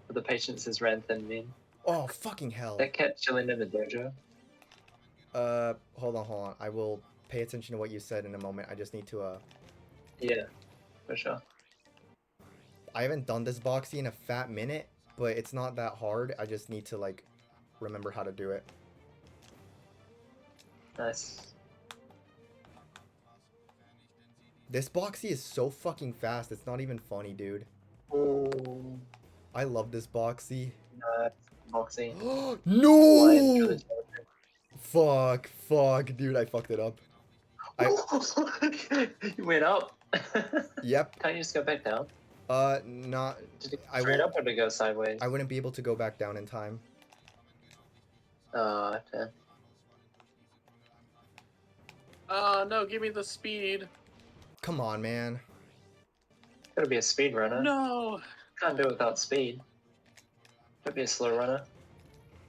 For the patience is ran thin mean. Oh, fucking hell. That cat chilling in the dojo. Hold on. I will pay attention to what you said in a moment. I just need to, Yeah, for sure. I haven't done this boxy in a fat minute, but it's not that hard. I just need to, like, remember how to do it. Nice. This boxy is so fucking fast. It's not even funny, dude. Oh, I love this boxy. nice. Boxing. No! Fuck, dude, I fucked it up. You went up. Yep. Can't you just go back down? Not. Did it I straight won't. up or did it go sideways? I wouldn't be able to go back down in time. Oh, okay. No, give me the speed. Come on, man. Gotta be a speed runner. No. Can't do it without speed. Could be a slow runner.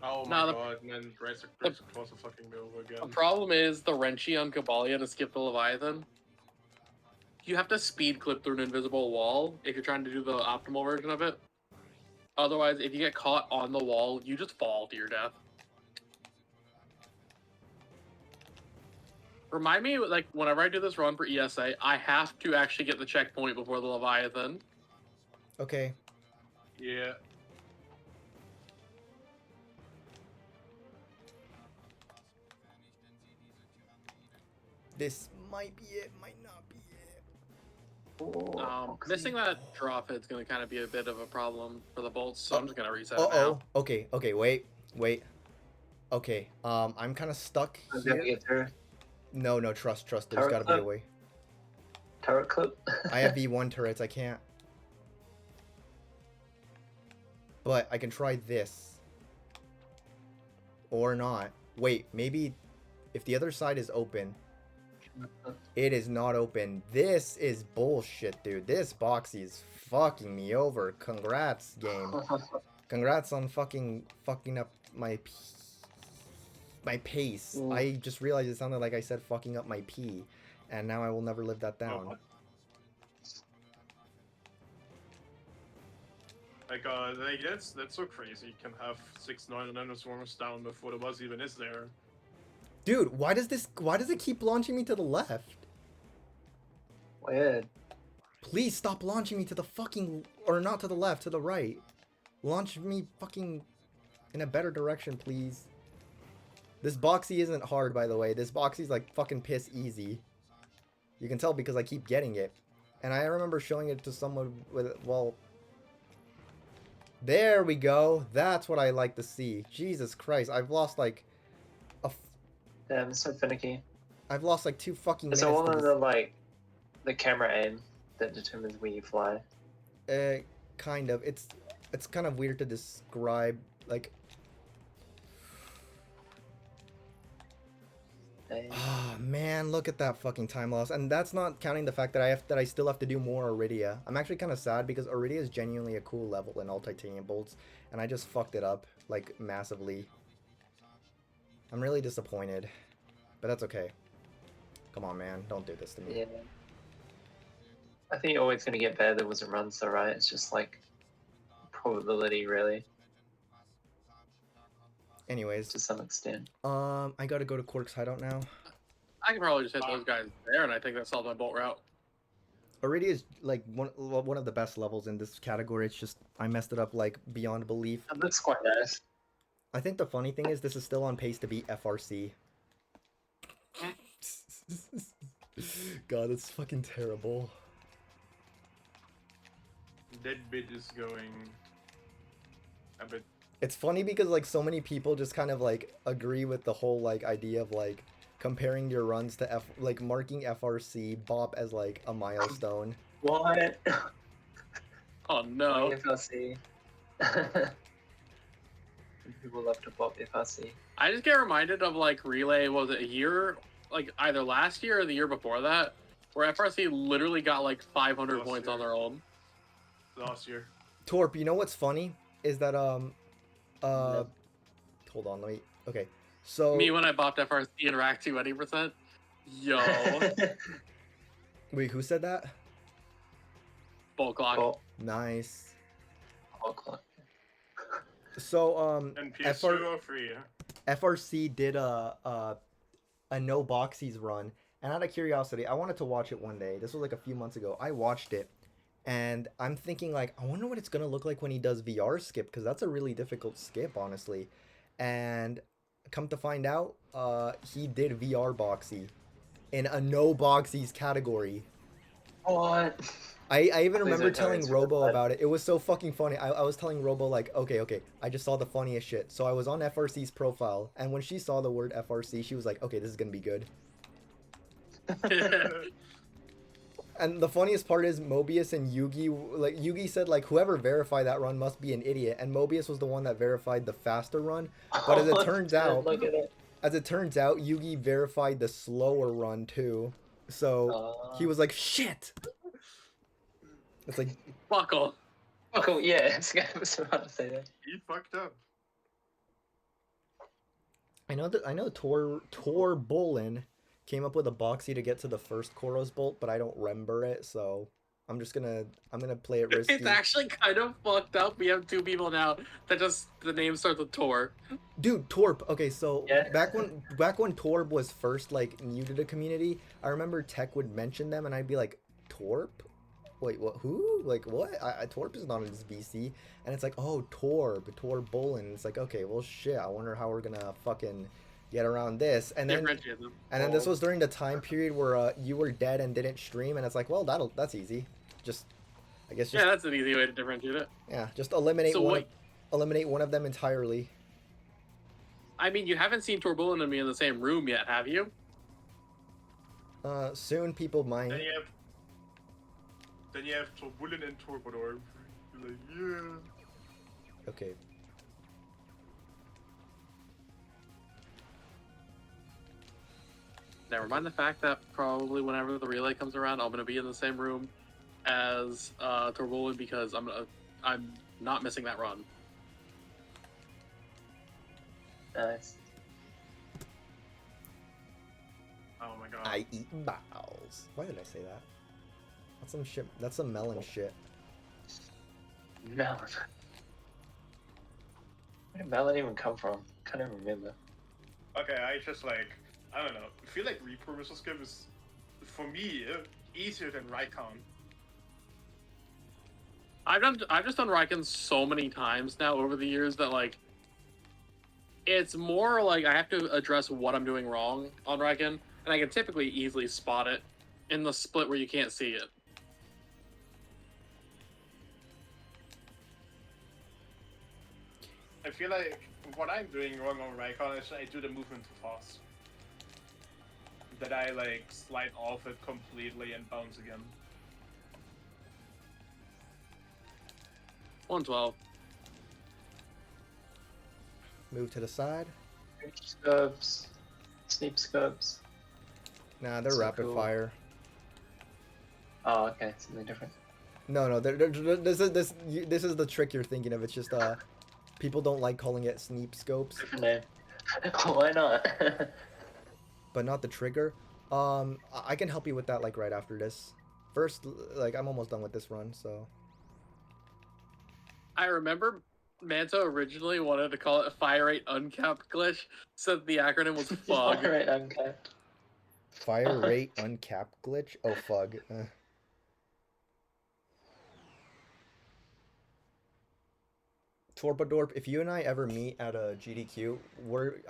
Oh No, my the- god, and then race across the fucking middle The again. problem is the Wrenchy on Kabalia to skip the Leviathan. You have to speed clip through an invisible wall if you're trying to do the optimal version of it. Otherwise, if you get caught on the wall, you just fall to your death. Remind me, like, whenever I do this run for ESA, I have to actually get the checkpoint before the Leviathan. Okay. Yeah. This might be it, might not be it. Missing that drop hit's going to kind of be a bit of a problem for the bolts, so I'm just going to reset it Uh-oh. now. Okay, wait. Okay, I'm kind of stuck I'm gonna here. get through. No, trust. There's Turret gotta be a clip? way. Turret clip? I have V1 turrets, I can't. But I can try this. Or not. Wait, maybe if the other side is open. It is not open. This is bullshit, dude. This boxy is fucking me over. Congrats, game. Congrats on fucking up my pace. Mm. I just realized it sounded like I said fucking up my pee. And now I will never live that down. what? Like that's so crazy. You can have 6-9 and then swarmers down before the buzz even is there. Dude, why does it keep launching me to the left? Weird. Please stop launching me to the fucking, or not to the left, to the right. Launch me fucking in a better direction, please. This boxy isn't hard, by the way. This boxy's like fucking piss easy. You can tell because I keep getting it. And I remember showing it to someone with, well... There we go. That's what I like to see. Jesus Christ, I've lost like... Damn, it's so finicky. I've lost like 2 fucking Is minutes. it one to of this- the, like, the camera aim that determines where you fly? Kind of. It's kind of weird to describe. Like, oh man, look at that fucking time loss, and that's not counting the fact that I still have to do more Iridia. I'm actually kind of sad because Iridia is genuinely a cool level in all titanium bolts, and I just fucked it up like massively. I'm really disappointed, but that's okay. Come on, man, don't do this to me. Yeah. I think you're always gonna get better than was it runs though, right? It's just like probability really, Anyways, to some extent. I gotta go to Quark's hideout now. I can probably just hit those guys there, and I think that solved my bolt route. Iridia is like one of the best levels in this category. It's just I messed it up like beyond belief. And that's quite nice. I think the funny thing is this is still on pace to beat FRC. God, it's fucking terrible. That bit is going a bit. It's funny because like so many people just kind of like agree with the whole like idea of like comparing your runs to like marking FRC BOP as like a milestone. What? Oh no. FRC. People love to pop FRC. I just get reminded of like Relay, was it a year, like either last year or the year before that, where FRC literally got like 500 Last points year. on their own. Last year. Torp, you know what's funny is that No. hold on, let me. Okay, so Me when I bopped FRC and racked 20%. Yo, wait, who said that? bull clock. Oh, Nice. oh, clock. So And PS2 or 3. FRC did a no boxies run, and out of curiosity, I wanted to watch it one day. This was like a few months ago. I watched it, and I'm thinking like, I wonder what it's gonna look like when he does VR skip, because that's a really difficult skip, honestly. And come to find out, he did VR boxy in a no boxies category. What? I even Please remember don't tell me telling it's Robo bad. about it. It was so fucking funny. I was telling Robo like, okay, I just saw the funniest shit. So I was on FRC's profile, and when she saw the word FRC, she was like, okay, this is gonna be good. And the funniest part is Mobius and Yugi, like Yugi said, like whoever verified that run must be an idiot, and Mobius was the one that verified the faster run. But as it turns out, Look at it. Yugi verified the slower run too. So he was like, "Shit." It's like, Buckle. Oh, cool. Yeah, I was about to say that. He fucked up. I know Tor Bolin came up with a boxy to get to the first Koros bolt, but I don't remember it, so I'm gonna play it risky. It's actually kind of fucked up. We have 2 people now that just the name starts with Tor. Dude, Torp. Okay, so Yeah. back when Torb was first like new to the community, I remember Tech would mention them, and I'd be like, Torp? Wait, what? Who? Like what? Torp is not in this BC, and it's like, oh, Torb Bolin. It's like, okay, well, shit. I wonder how we're gonna fucking get around this. And then this was during the time period where you were dead and didn't stream, and it's like, well, that's easy. I guess Yeah, that's an easy way to differentiate it. yeah, just eliminate So eliminate one of them entirely. I mean, you haven't seen Torbulin and me in the same room yet, have you? Soon people might. Then you have Turbulent and Turbodor. You're like, yeah. Okay. Never mind the fact that probably whenever the relay comes around, I'm gonna be in the same room as Torbulin because I'm not missing that run. Nice. Oh my god. I eat balls. Why did I say that? That's some shit. That's some melon shit. Melon. Where did melon even come from? Can't even remember. Okay, I just like, I don't know. I feel like repurposal skip is, for me, easier than Raikon. I've just done Raikon so many times now over the years that like it's more like I have to address what I'm doing wrong on Raikon, and I can typically easily spot it in the split where you can't see it. I feel like what I'm doing wrong on Raikon is I do the movement too fast. That I like slide off it completely and bounce again. 112. Move to the side. Scopes. Sneak scopes. Nah, they're So rapid cool. fire. Oh, okay. Something different. No, this is the trick you're thinking of. It's just people don't like calling it sneak scopes, Different name. Why not? but not the trigger. I can help you with that like right after this. First, like I'm almost done with this run, so. I remember Manto originally wanted to call it Fire Rate Uncapped Glitch, said the acronym was FUG. Alright, uncapped. Fire rate uncapped glitch? Oh, fug. Torpadorp, if you and I ever meet at a GDQ,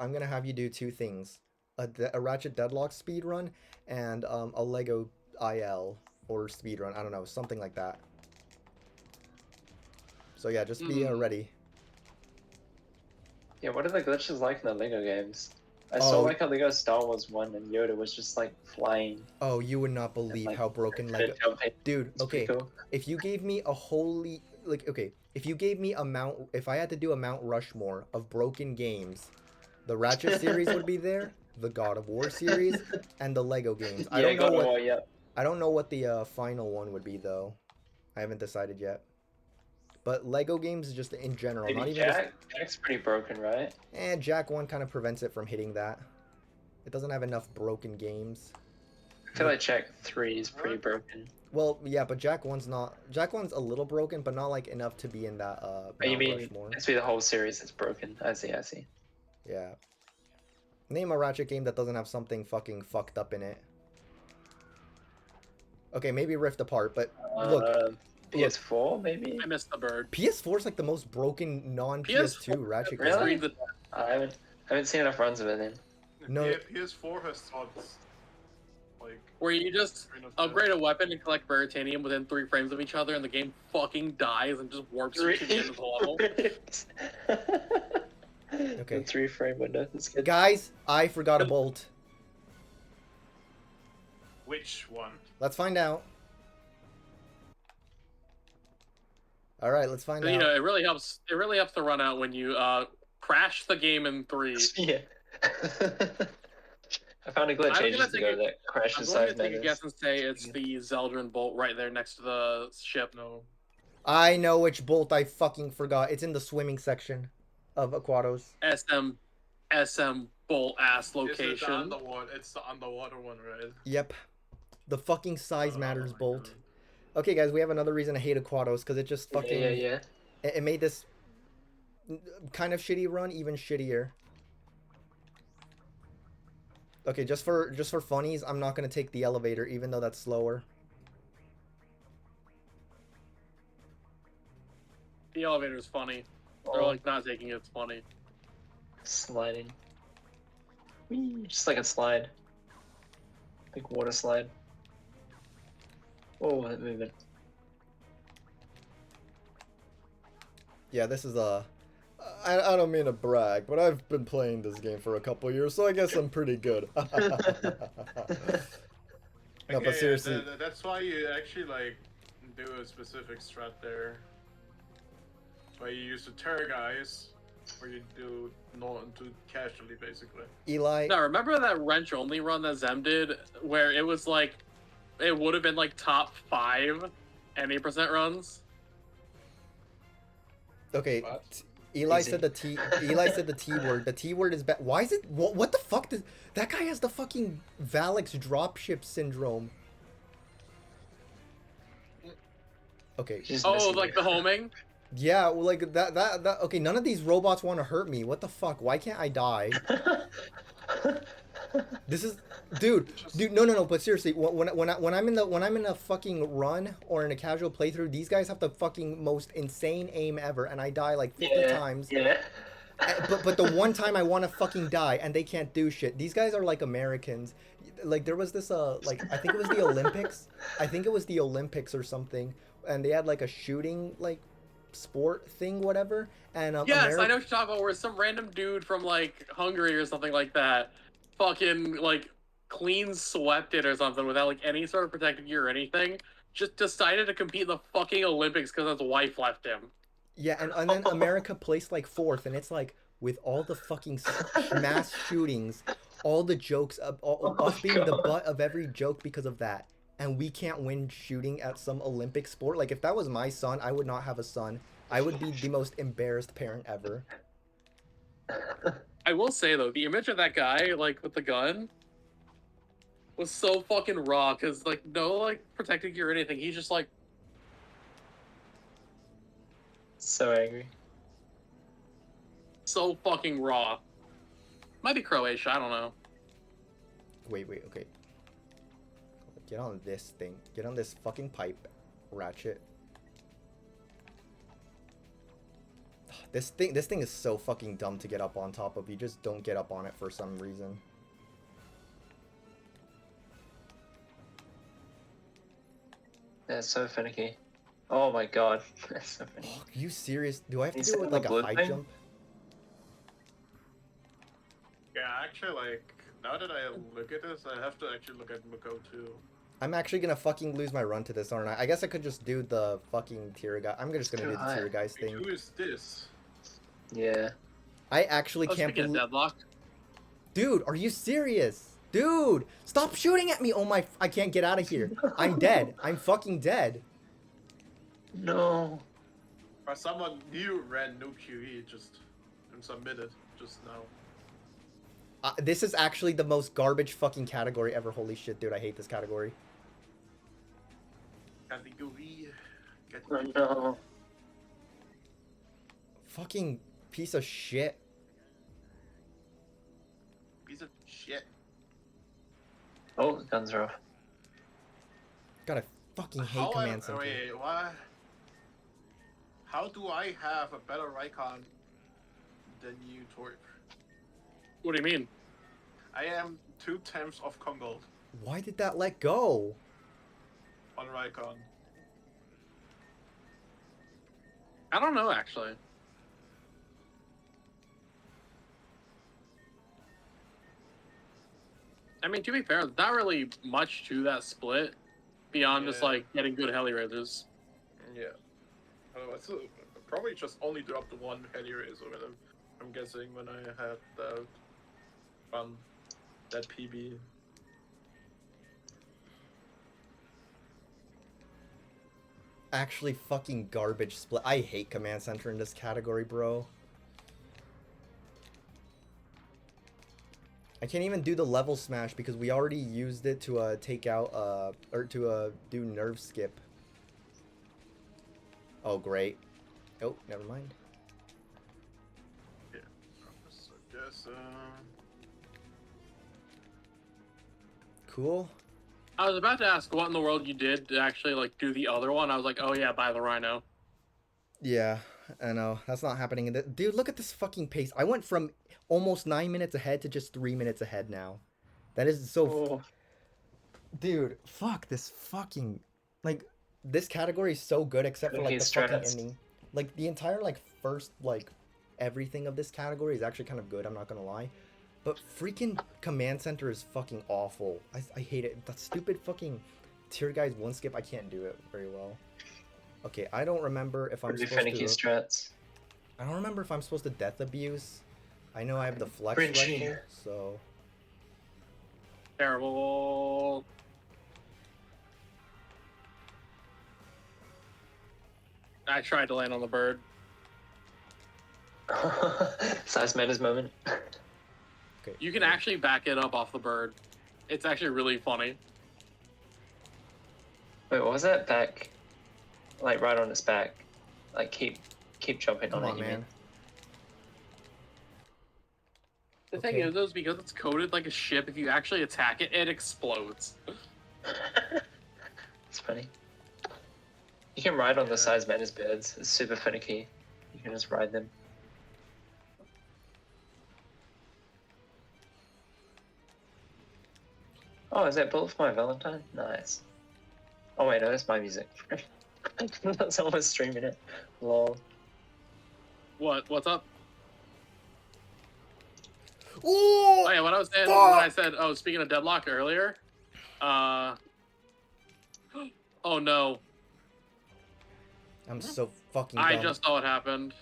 I'm gonna have you do 2 things: a Ratchet Deadlock speedrun and a Lego IL or speedrun. I don't know, something like that. So yeah, just be ready. Yeah, what are the glitches like in the Lego games? I saw like a Lego Star Wars one and Yoda was just like flying. Oh, you would not believe like, how broken Lego. Dude, It's okay. pretty cool. If you gave me a holy if you gave me if I had to do a Mount Rushmore of broken games, the Ratchet series would be there, the God of War series, and the Lego games. I don't know God of what War, yeah. I don't know what the final one would be though. I haven't decided yet. But Lego games just in general, Maybe not even just, Jack's pretty broken, right? and Jack 1 kind of prevents it from hitting that. It doesn't have enough broken games. I feel like Jack 3 is pretty broken. Well, yeah, but Jack 1's a little broken, but not like enough to be in that Oh, you Mount mean Rushmore. it's be the whole series that's broken? I see. Yeah. Name a Ratchet game that doesn't have something fucking fucked up in it. Okay, maybe Rift Apart, but look, PS4 maybe? I missed the bird. PS4 is like the most broken non-PS2 Ratchet game. Really? I haven't seen enough runs of it then. No. Yeah, PS4 has thoughts. Like, Where you just upgrade a weapon and collect Veritanium within 3 frames of each other, and the game fucking dies and just warps you to the end of the level. Okay. The 3-frame window. That's good. Guys, I forgot a bolt. which one? Let's find out. All right, let's find You out. know, it really helps. It really helps to run out when you crash the game in 3. Yeah. I found a glitch I'm ages gonna take ago a- that I'm crashes going to size take a menus. guess and say it's the Zeldrin bolt right there next to the ship. No. I know which bolt I fucking forgot. It's in the swimming section of Aquatos. SM bolt ass Is it the location. underwater? It's the underwater one, right? Yep. The fucking size Oh matters my bolt. God. Okay, guys, we have another reason to hate Aquatos because it just fucking Yeah. it made this kind of shitty run even shittier. Okay, just for funnies, I'm not gonna take the elevator even though that's slower. The elevator is funny. They're Oh, like not taking it. It's funny. sliding. Whee, just like a slide. Big water slide. Oh, that movement. Yeah, this is a. I don't mean to brag, but I've been playing this game for a couple years, so I guess I'm pretty good. No, but seriously, that's why you actually like do a specific strat there. That's why you use the guys, where you do casually basically. Eli. Now remember that wrench only run that Zem did, where it was like, it would have been like top 5 any% runs. Okay, What? Eli Easy. said the T. Eli said the T word. The T word is bad. Why is it? What the fuck? Does that guy has the fucking Valix dropship syndrome? Okay. She's Oh, missing like you. the homing. Yeah, well, like that. Okay, none of these robots want to hurt me. What the fuck? Why can't I die? This is, dude. No. But seriously, when I'm in a fucking run or in a casual playthrough, these guys have the fucking most insane aim ever, and I die like 50 times. Yeah. But the one time I want to fucking die and they can't do shit. These guys are like Americans. Like there was this like I think it was the Olympics. I think it was the Olympics or something, and they had like a shooting like sport thing, whatever. And Yes, I know what you're talking about. Where some random dude from like Hungary or something like that, fucking like clean swept it or something without like any sort of protective gear or anything. Just decided to compete in the fucking Olympics because his wife left him. Yeah, and then America placed like 4th, and it's like with all the fucking mass shootings, all the jokes, us being the butt of every joke because of that, and we can't win shooting at some Olympic sport. Like if that was my son, I would not have a son. I would be the most embarrassed parent ever. I will say though, the image of that guy like with the gun was so fucking raw because like no like protective gear or anything. He's just like So angry. so fucking raw. Might be Croatia. I don't know. Wait, okay. Get on this thing. Get on this fucking pipe, Ratchet. This thing is so fucking dumb to get up on top of. You just don't get up on it for some reason. That's so finicky. Oh my god. That's so finicky. Are you serious? Do I have to Is do it that with the like a blue high thing? jump? Yeah, actually, like now that I look at this, I have to actually look at Mako too. I'm actually gonna fucking lose my run to this, aren't I? I guess I could just do the fucking tier guy. I'm just gonna too do the high. tier guys Wait, thing. who is this? Yeah. I actually Oh, can't speaking of believe. deadlock, Dude, are you serious? Dude, stop shooting at me! Oh my! I can't get out of here. I'm dead. I'm fucking dead. No. Or someone new ran no QE just and submitted just now. This is actually the most garbage fucking category ever. Holy shit, dude! I hate this category. Category. Oh no. Fucking piece of shit. Piece of shit. Oh, the guns are off. God, I fucking hate How command center. wait, what? How do I have a better Rykon than you, Torp? what do you mean? I am 2/10 of Congold Why did that let go? on Rykon. I don't know actually. I mean, to be fair, there's not really much to that split beyond just Yeah. like getting good heli raisers. Yeah. It's probably just only dropped the one heli racer when I'm guessing when I had that PB. Actually fucking garbage split. I hate Command Center in this category, bro. I can't even do the level smash because we already used it to take out or to do nerve skip. Oh great. Oh, never mind. Yeah, so I guess Cool. I was about to ask what in the world you did to actually like do the other one. I was like, oh yeah, buy the Rhino. Yeah, I know. That's not happening in the dude, look at this fucking pace. I went from almost 9 minutes ahead to just 3 minutes ahead now. That is so Oh, dude, fuck this fucking like this category is so good except for like the Cookie fucking strats. ending. Like the entire like first like everything of this category is actually kind of good, I'm not gonna lie. But freaking Command Center is fucking awful. I hate it. That stupid fucking tier guys one skip, I can't do it very well. Okay, I don't remember if I'm pretty supposed finicky to strats. I don't remember if I'm supposed to death abuse. I know I have the flex Cringy. rifle, so Terrible. I tried to land on the bird. Size matters moment. okay. You can actually back it up off the bird. It's actually really funny. Wait, what was that? Back, like right on its back. Like keep jumping Come on on, it. You man. The Okay. thing is, though, is because it's coded like a ship, if you actually attack it, it explodes. mean? It's funny. You can ride on the size matters birds. It's super finicky. You can just ride them. Oh, is that Bullet for My Valentine? Nice. Oh wait, no, that's my music. Someone's streaming it. Lol. What's up? Ooh! Oh yeah, what I was saying when I said, oh, speaking of deadlock earlier, oh no, I'm so fucking I dumb. just saw it happened.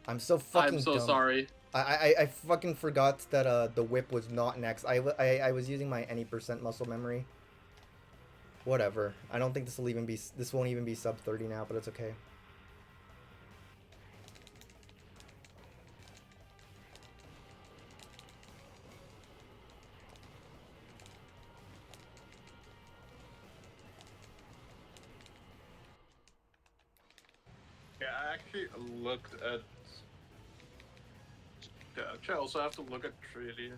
I'm so fucking I'm so dumb. sorry. I fucking forgot that the whip was not next. I was using my any percent muscle memory. Whatever. I don't think this won't even be sub 30 now, but it's okay. yeah, I actually looked at. Yeah, actually, I also have to look at Treaty.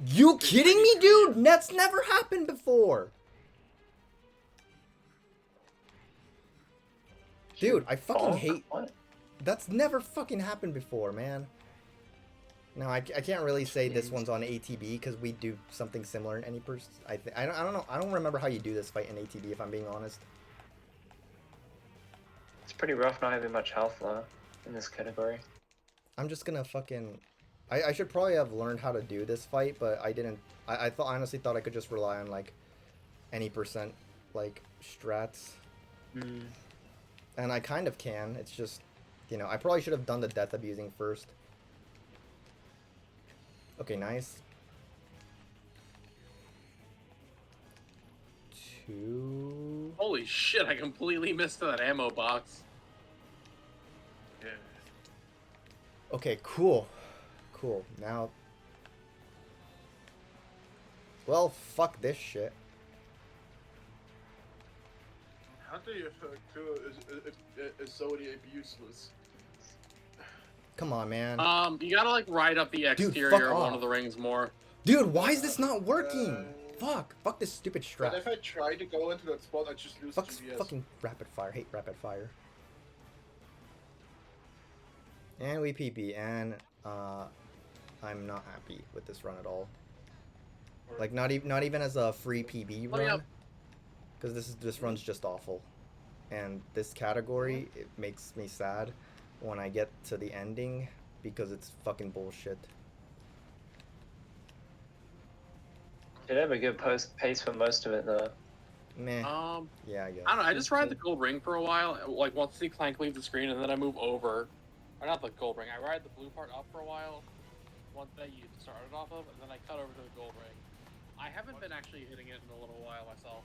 You kidding me, dude? That's never happened before. Dude, I fucking Bonk? hate. What? That's never fucking happened before, man. No, I can't really say this one's on ATB because we do something similar in any person. I don't know. I don't remember how you do this fight in ATB if I'm being honest. It's pretty rough not having much health though in this category. I'm just gonna fucking. I should probably have learned how to do this fight, but I didn't. I honestly thought I could just rely on like any percent like strats, and I kind of can. It's just, you know, I probably should have done the death abusing first. Okay, nice. 2. Holy shit! I completely missed that ammo box. Yeah. Okay, cool. Cool. Now. Well, fuck this shit. How do you do is Zodiac useless? Come on, man. You gotta like ride up the fuck exterior of one off. of the rings more. Dude, why is this not working? Fuck this stupid But strap. if I try to go into that spot, I just lose Fuck GPS. fucking rapid fire. Hate rapid fire. And we PB, and I'm not happy with this run at all. Like not even as a free PB Oh, yeah. run, because this run's just awful. And this category, it makes me sad when I get to the ending because it's fucking bullshit. Did have a good pace for most of it though. Meh. Um, Yeah, I guess. I don't know. I just ride the gold ring for a while. Like once the Clank leaves the screen, and then I move over. Or not the gold ring. I ride the blue part up for a while. One that you started off of, and then I cut over to the gold ring. I haven't been actually hitting it in a little while myself.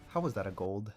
How was that a gold?